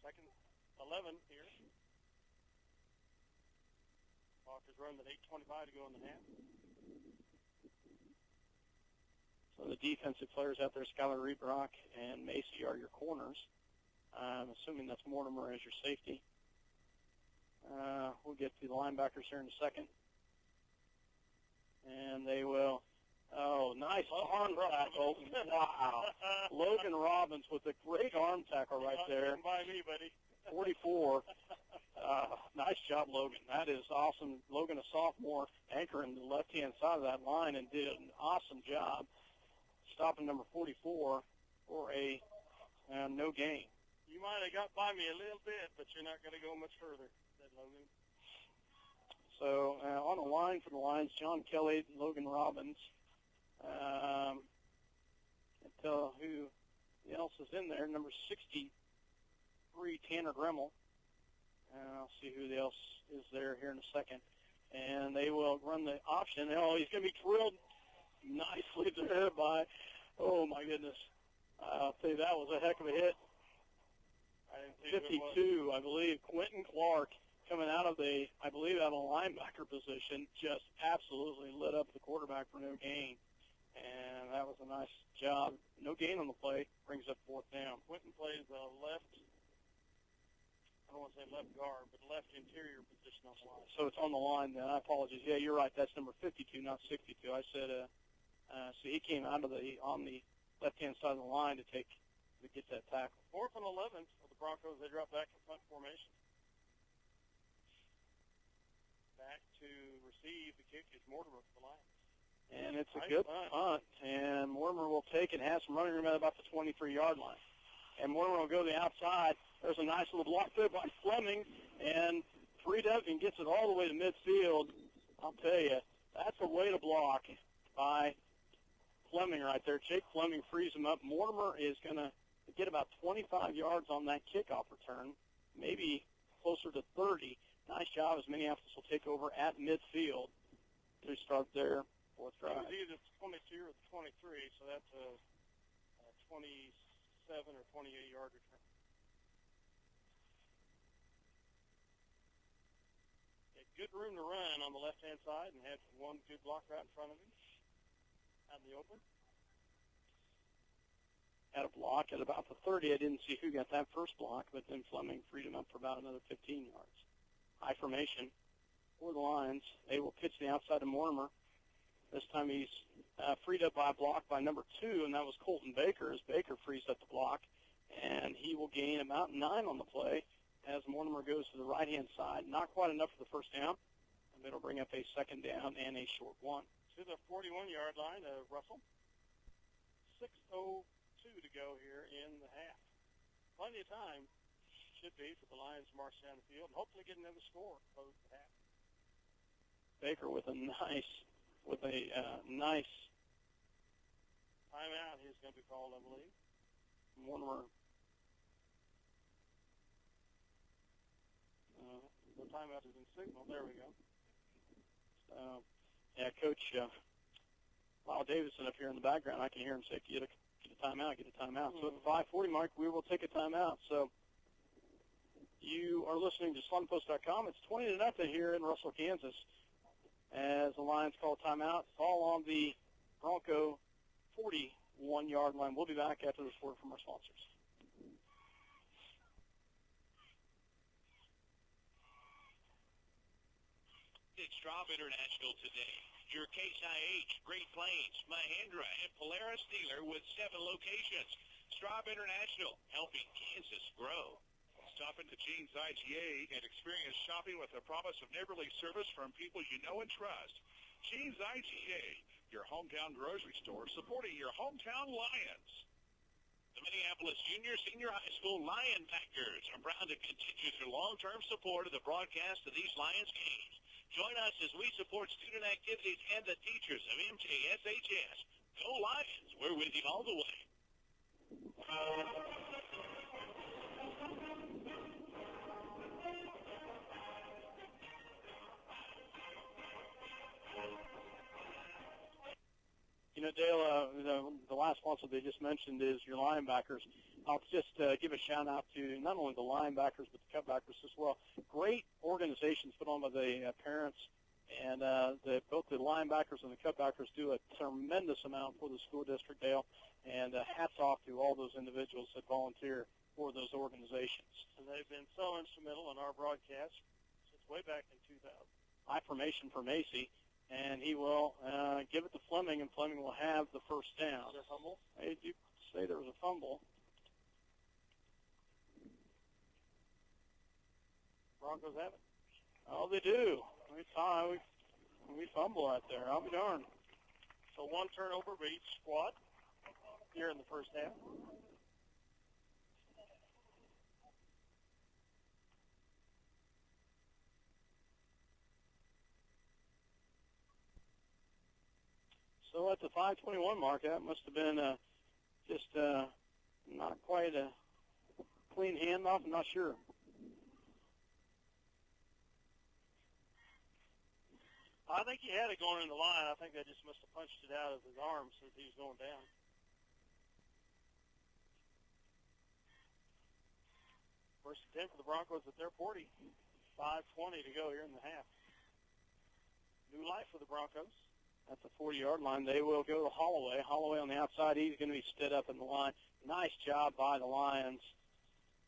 Speaker 1: Second 11 here. Clock is running at 8:25 to go in the half.
Speaker 2: So the defensive players out there, Skylar Rebrock and Macy, are your corners. I'm assuming that's Mortimer as your safety. We'll get to the linebackers here in a second. And they will, nice arm tackle. Wow. Logan Robbins with a great arm tackle right there.
Speaker 1: By me, buddy.
Speaker 2: 44. Nice job, Logan. That is awesome. Logan, a sophomore, anchoring the left-hand side of that line and did an awesome job stopping number 44 for a no gain.
Speaker 1: You might have got by me a little bit, but you're not going to go much further, said Logan.
Speaker 2: So on the line for the Lions, John Kelly, Logan Robbins. Until who else is in there, number 63, Tanner Gremmel. I'll see who else is there here in a second. And they will run the option. Oh, he's going to be drilled nicely there by, oh, my goodness. I'll tell you, that was a heck of a hit.
Speaker 1: I didn't see
Speaker 2: 52, I believe. Quentin Clark coming out of the linebacker position, just absolutely lit up the quarterback for no gain. And that was a nice job. No gain on the play, brings up fourth down.
Speaker 1: Quentin plays left, I don't want to say left guard, but left interior position on the line.
Speaker 2: So it's on the line then. I apologize. Yeah, you're right. That's number 52, not 62. I said, so he came out of on the left-hand side of the line to get that tackle.
Speaker 1: 4th and 11 for the Broncos. They drop back in punt formation. Back to receive the kick is Mortimer for the Lions.
Speaker 2: And it's a good punt. And Mortimer will take it, has some running room at about the 23-yard line. And Mortimer will go to the outside. There's a nice little block there by Fleming, and freed up and gets it all the way to midfield. I'll tell you, that's a way to block by Fleming right there. Jake Fleming frees him up. Mortimer is going to get about 25 yards on that kickoff return, maybe closer to 30. Nice job as Minneapolis will take over at midfield to start their fourth drive.
Speaker 1: It was either 22 or 23, so that's a 27 or 28-yard return. Good room to run on the left-hand side and had one good block right in front of him out in the open.
Speaker 2: Had a block at about the 30. I didn't see who got that first block, but then Fleming freed him up for about another 15 yards. High formation for the Lions. They will pitch the outside to Mortimer. This time he's freed up by a block by number 2, and that was Colton Baker, as Baker frees up the block. And he will gain about 9 on the play as Mortimer goes to the right-hand side. Not quite enough for the first down. It'll bring up a second down and a short one.
Speaker 1: To the 41-yard line of Russell. 6:02 to go here in the half. Plenty of time should be for the Lions to march down the field and hopefully get another score close the half.
Speaker 2: Baker with a nice
Speaker 1: Timeout is going to be called, I believe.
Speaker 2: Warner.
Speaker 1: The timeout has been signaled. There we go.
Speaker 2: Yeah, Coach Lyle Davidson up here in the background, I can hear him say, get a timeout, get a timeout. So at the 5:40 mark, we will take a timeout. So you are listening to SlumPost.com. It's 20-0 here in Russell, Kansas, as the Lions call timeout. It's all on the Bronco 41-yard line. We'll be back after this word from our sponsors.
Speaker 6: It's Straub International today. Your Case IH, Great Plains, Mahindra, and Polaris dealer with 7 locations. Straub International, helping Kansas grow.
Speaker 5: Stop into Gene's IGA and experience shopping with a promise of neighborly service from people you know and trust. Gene's IGA, your hometown grocery store supporting your hometown Lions.
Speaker 6: The Minneapolis Junior Senior High School Lion Packers are proud to continue their long-term support of the broadcast of these Lions games. Join us as we support student activities and the teachers of MJSHS. Go Lions! We're with you all the way.
Speaker 2: You know, Dale, the last sponsor they just mentioned is your linebackers. I'll just give a shout-out to not only the linebackers but the cutbackers as well. Great organizations put on by the parents, and both the linebackers and the cutbackers do a tremendous amount for the school district, Dale, and hats off to all those individuals that volunteer for those organizations.
Speaker 1: And they've been so instrumental in our broadcast since way back in 2000.
Speaker 2: High formation for Macy. And he will give it to Fleming, and Fleming will have the first down.
Speaker 1: Is there a fumble?
Speaker 2: They do say there was a fumble.
Speaker 1: Broncos have it.
Speaker 2: Oh, they do. We fumble out there. I'll be darned.
Speaker 1: So one turnover for each squad here in the first half.
Speaker 2: So at the 5:21 mark, that must have been just not quite a clean handoff. I'm not sure.
Speaker 1: I think he had it going in the line. I think they just must have punched it out of his arms as he was going down. First and 10 for the Broncos at their 40. 5:20 to go here in the half. New life for the Broncos.
Speaker 2: At the 40-yard line, they will go to Holloway. Holloway on the outside. He's going to be stood up in the line. Nice job by the Lions.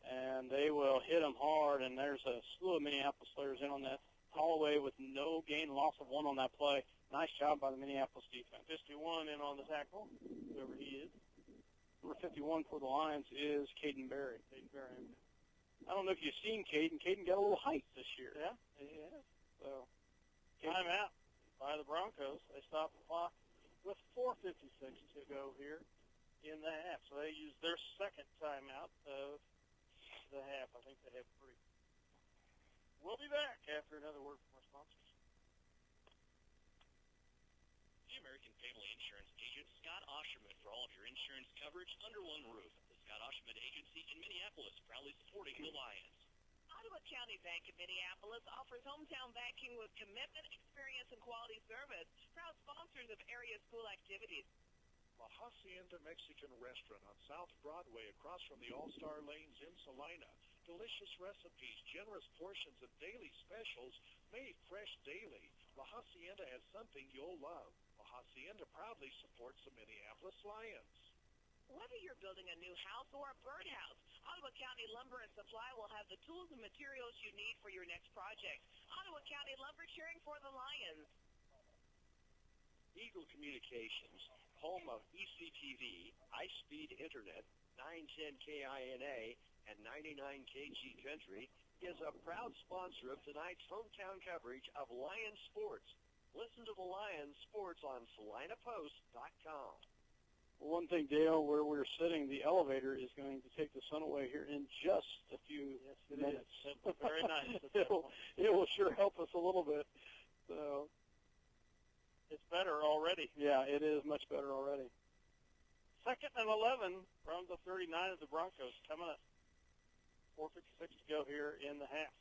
Speaker 2: And they will hit him hard, and there's a slew of Minneapolis players in on that. Holloway with no gain, loss of 1 on that play. Nice job by the Minneapolis defense.
Speaker 1: 51 in on the tackle, whoever he is.
Speaker 2: Number 51 for the Lions is Caden Berry. I don't know if you've seen Caden. Caden got a little height this year.
Speaker 1: Yeah, he has.
Speaker 2: So,
Speaker 1: timeout by the Broncos. They stop the clock with 4:56 to go here in the half. So they use their second timeout of the half. I think they have 3. We'll be back after another word from our sponsors.
Speaker 6: The American Family Insurance agent Scott Osherman for all of your insurance coverage under one roof. The Scott Osherman Agency in Minneapolis, proudly supporting the Lions.
Speaker 7: Ottawa County Bank of Minneapolis offers hometown banking with commitment, experience, and quality service. Proud sponsors of area school activities.
Speaker 5: La Hacienda Mexican Restaurant on South Broadway across from the All-Star Lanes in Salina. Delicious recipes, generous portions, and daily specials made fresh daily. La Hacienda has something you'll love. La Hacienda proudly supports the Minneapolis Lions.
Speaker 7: Whether you're building a new house or a birdhouse, Ottawa County Lumber and Supply will have the tools and materials you need for your next project. Ottawa County Lumber, cheering for the Lions.
Speaker 3: Eagle Communications, home of ECTV, high-speed internet, 910 KINA, and 99 KG Country, is a proud sponsor of tonight's hometown coverage of Lions sports. Listen to the Lions sports on SalinaPost.com.
Speaker 2: One thing, Dale, where we're sitting, the elevator is going to take the sun away here in just a few minutes.
Speaker 1: Very nice.
Speaker 2: it will sure help us a little bit. So
Speaker 1: it's better already.
Speaker 2: Yeah, it is much better already.
Speaker 1: 2nd and 11 from the 39 of the Broncos. Coming up. 4:56 to go here in the half.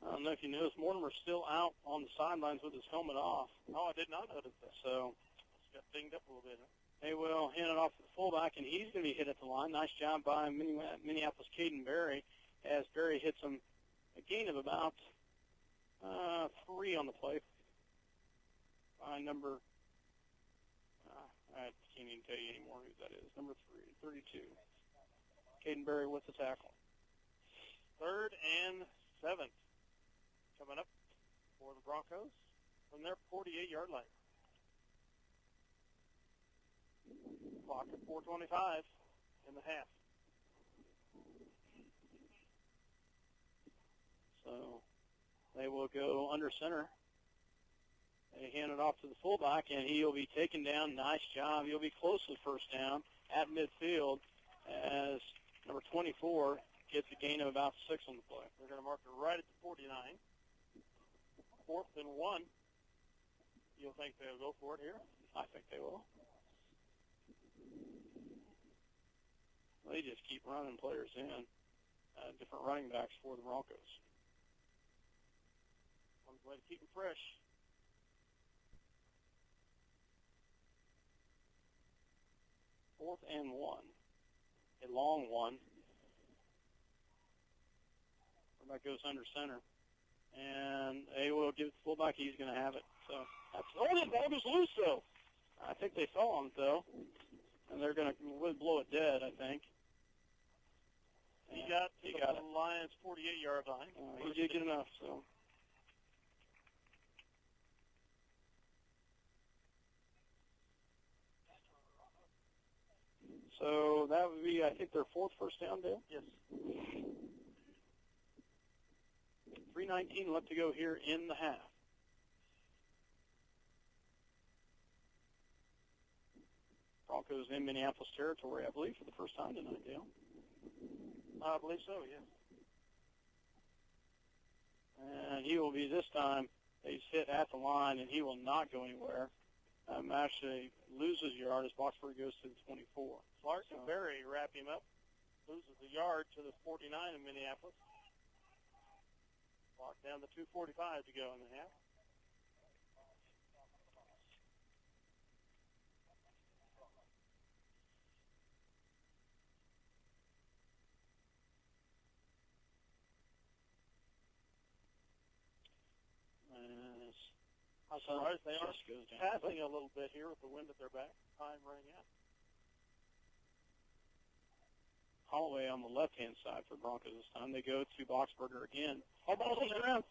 Speaker 2: I don't know if you noticed, Mortimer's still out on the sidelines with his helmet off.
Speaker 1: Oh, I did not notice that.
Speaker 2: So
Speaker 1: it's got dinged up a little bit.
Speaker 2: They will hand it off to the fullback, and he's going to be hit at the line. Nice job by Minneapolis Caden Berry, as Berry hits him a gain of about 3 on the play. By number, I can't even tell you anymore who that is. Number 32. Caden Berry with the tackle.
Speaker 1: 3rd and 7. Coming up for the Broncos from their 48-yard line. Clock at 4:25 in the half.
Speaker 2: So they will go under center. They hand it off to the fullback, and he'll be taken down. Nice job. He'll be close to the first down at midfield as number 24 gets a gain of about 6 on the play.
Speaker 1: They're going to mark it right at the 49. 4th and 1. You'll think they'll go for it here?
Speaker 2: I think they will. They just keep running players in. Different running backs for the Broncos.
Speaker 1: One way to keep them fresh.
Speaker 2: Fourth and 1. A long one. Fullback goes under center. And they will give it to the fullback. He's going to have it. So the ball goes loose, though. I think they saw him, though. And they're going to blow it dead, I think.
Speaker 1: He got the Lions' 48-yard line.
Speaker 2: He did get enough, so. So that would be, I think, their 4th first down, Dale?
Speaker 1: Yes.
Speaker 2: 3:19 left to go here in the half. Broncos in Minneapolis territory, I believe, for the first time tonight, Dale.
Speaker 1: I believe so, yes.
Speaker 2: And he will be this time, he's hit at the line, and he will not go anywhere. Actually loses yard as Boxford goes to the 24.
Speaker 1: Clark and Berry wrap him up. Loses the yard to the 49 in Minneapolis. Clock down to 2:45 to go in the half. I'm surprised they are passing a little bit here with the wind at their back. Time running out.
Speaker 2: Holloway on the left-hand side for Broncos this time. They go to Boxberger again. Oh, ball's on the ground.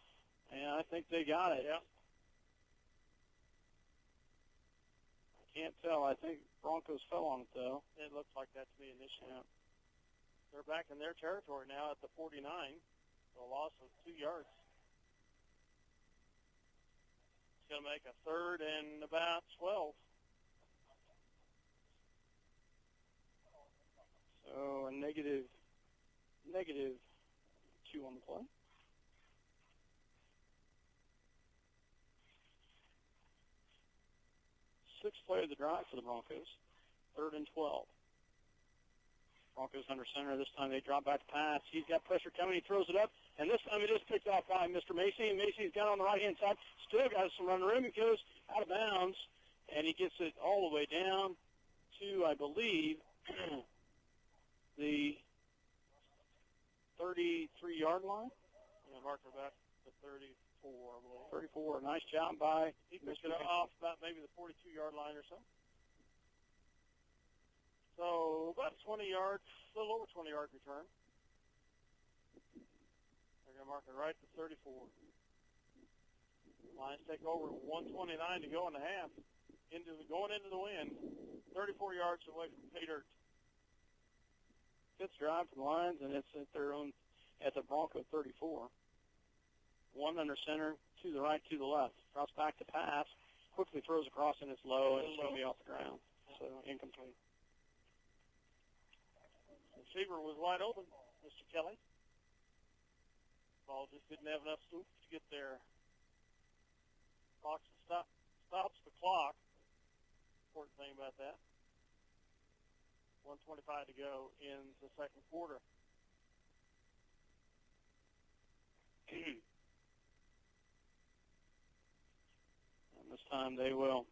Speaker 2: And I think they got it.
Speaker 1: Yeah.
Speaker 2: I can't tell. I think Broncos fell on it, though.
Speaker 1: It looks like that to me initially. Yeah. They're back in their territory now at the 49. So a loss of 2 yards. It's going to make a 3rd and about 12.
Speaker 2: So a negative 2 on the play. Sixth play of the drive for the Broncos. 3rd and 12. Broncos under center. This time they drop back to pass. He's got pressure coming. He throws it up. And this time it is picked off by Mr. Macy. And Macy's got on the right-hand side. Still got some running room. He goes out of bounds. And he gets it all the way down to, I believe, the 33-yard line.
Speaker 1: Yeah, marker back to 34, I believe.
Speaker 2: 34. Nice job by
Speaker 1: He picked it off about maybe the 42-yard line or so. So about 20 yards, a little over 20 yard return. They're going to mark it right to 34. Lions take over 129 to go in the half. Going into the wind, 34 yards away from pay dirt.
Speaker 2: fifth drive for the Lions, and it's at the Bronco 34. One under center, to the right, to the left. Drops back to pass, quickly throws across, and it's low, and it's going to be off the ground. So incomplete.
Speaker 1: Receiver was wide open, Mr. Kelly. Ball just didn't have enough swoop to get there. Stops the clock. Important thing about that. 1:25 to go in the second quarter.
Speaker 2: And this time they will.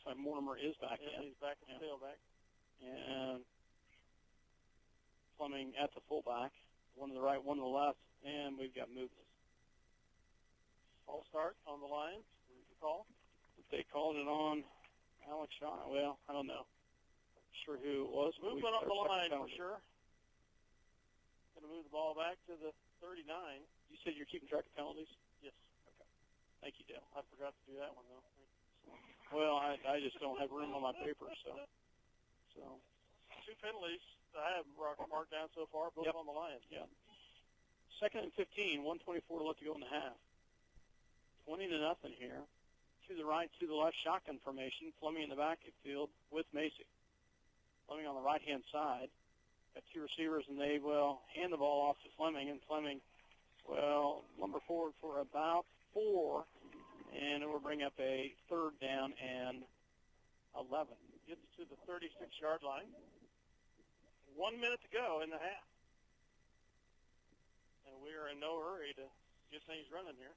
Speaker 2: So Mortimer is back in.
Speaker 1: He's back in the tailback.
Speaker 2: And Fleming at the fullback. One to the right, one to the left, and we've got movements.
Speaker 1: False start on the Lions. What did you call?
Speaker 2: They called it on Alex Shaw. Well, I don't know. Sure who it was.
Speaker 1: Movement on the line for sure. Going to move the ball back to the 39.
Speaker 2: You said you're keeping track of penalties?
Speaker 1: Yes.
Speaker 2: Okay. Thank you, Dale.
Speaker 1: I forgot to do that one, though.
Speaker 2: Well, I just don't have room on my paper, so.
Speaker 1: Two penalties I have marked down so far, both on the Lions.
Speaker 2: Yeah. Second and 15, 1:24 left to go in the half. 20-0 here. To the right, to the left, shotgun formation. Fleming in the backfield with Macy. Fleming on the right-hand side. Got two receivers, and they will hand the ball off to Fleming. And Fleming will lumber forward for about 4, and it will bring up a third down and 11.
Speaker 1: Gets to the 36-yard line. 1 minute to go in the half. And we are in no hurry to get things running here.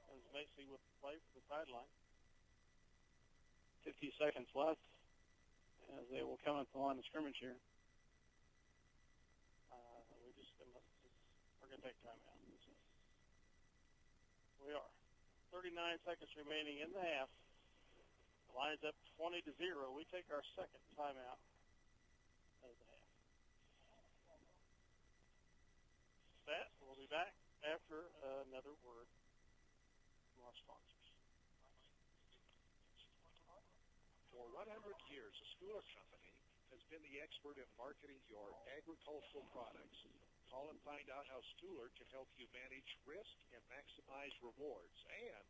Speaker 1: As Macy with the play for the sideline.
Speaker 2: 50 seconds left as they will come at the line of scrimmage here.
Speaker 1: We're going to take time out. We are. 39 seconds remaining in the half. The Lions up 20-0. We take our second timeout of the half. Stats, we'll be back after another word from our sponsors.
Speaker 5: For 100 years, a Schooler Company has been the expert in marketing your agricultural products. Call and find out how Schooler can help you manage risk and maximize rewards. And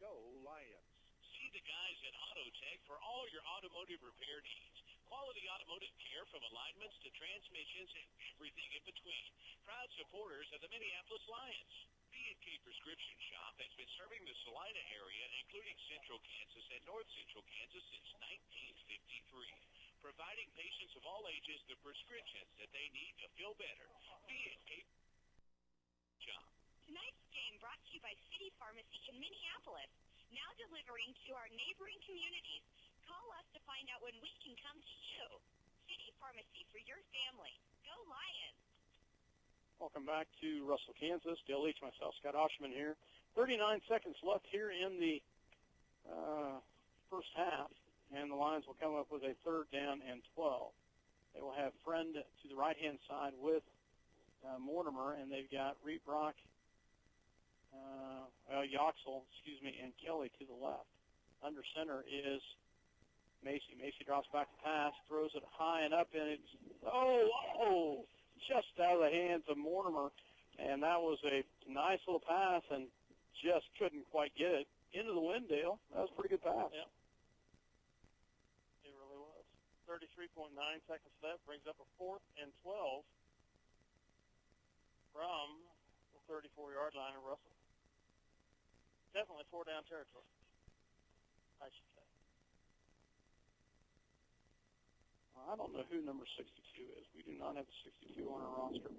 Speaker 5: go Lions.
Speaker 6: See the guys at AutoTech for all your automotive repair needs. Quality automotive care from alignments to transmissions and everything in between. Proud supporters of the Minneapolis Lions. B&K Prescription Shop has been serving the Salina area, including Central Kansas and North Central Kansas, since 1953. Providing patients of all ages the prescriptions that they need to feel better. B&K Shop.
Speaker 4: Tonight's game brought to you by City Pharmacy in Minneapolis, now delivering to our neighboring communities. Call us to find out when we can come to you. City Pharmacy for your family. Go Lions!
Speaker 2: Welcome back to Russell, Kansas. Dale Leach, myself, Scott Oshman here. 39 seconds left here in the first half, and the Lions will come up with a third down and 12. They will have Friend to the right-hand side with Mortimer, and they've got Reebrock, Yoxel, and Kelly to the left. Under center is Macy. Macy drops back to pass, throws it high and up, and it's, just out of the hands of Mortimer. And that was a nice little pass and just couldn't quite get it into the wind, Dale. That was a pretty good pass.
Speaker 1: Yeah. It really was. 33.9 seconds left brings up a 4th and 12 from the 34-yard line of Russell. Definitely 4-down territory, I should say.
Speaker 2: I don't know who number 62 is. We do not have a 62 on our roster,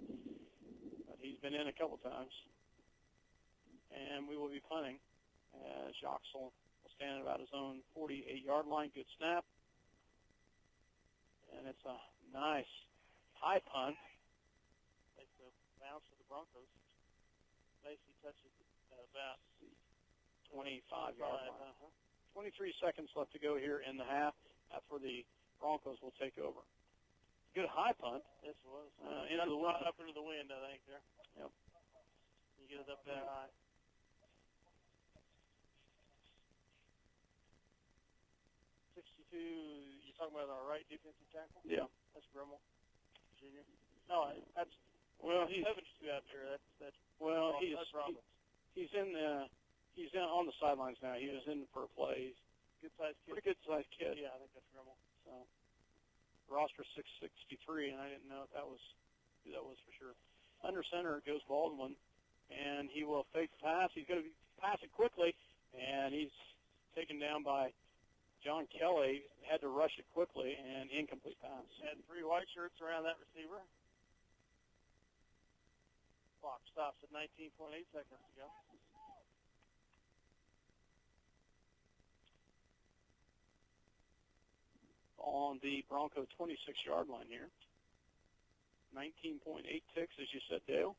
Speaker 2: but he's been in a couple times. And we will be punting as Yoxel will stand at about his own 48-yard line. Good snap. And it's a nice high punt.
Speaker 1: Takes the bounce of the Broncos. Macy touches it at about
Speaker 2: 25-yard line. 23 seconds left to go here in the half. That's where the Broncos will take over. Good high punt.
Speaker 1: This was.
Speaker 2: Into the wind.
Speaker 1: Up into the wind, I think, there.
Speaker 2: Yep.
Speaker 1: You get it up that high. 63 you talking about our right defensive tackle?
Speaker 2: Yeah.
Speaker 1: That's Grimmel, junior. No, that's
Speaker 2: he's
Speaker 1: out there. That's Robbins.
Speaker 2: he's on the sidelines now. He was in for a play.
Speaker 1: Good sized kid.
Speaker 2: Pretty good sized kid.
Speaker 1: Yeah, I think that's Grimmel.
Speaker 2: So roster 663, and I didn't know if that was who that was for sure. Under center goes Baldwin, and he will fake the pass. He's going to pass it quickly, and he's taken down by John Kelly. Had to rush it quickly, and incomplete pass.
Speaker 1: Had 3 white shirts around that receiver. Clock stops at 19.8 seconds to go.
Speaker 2: On the Bronco 26-yard line here. 19.8 ticks, as you said, Dale.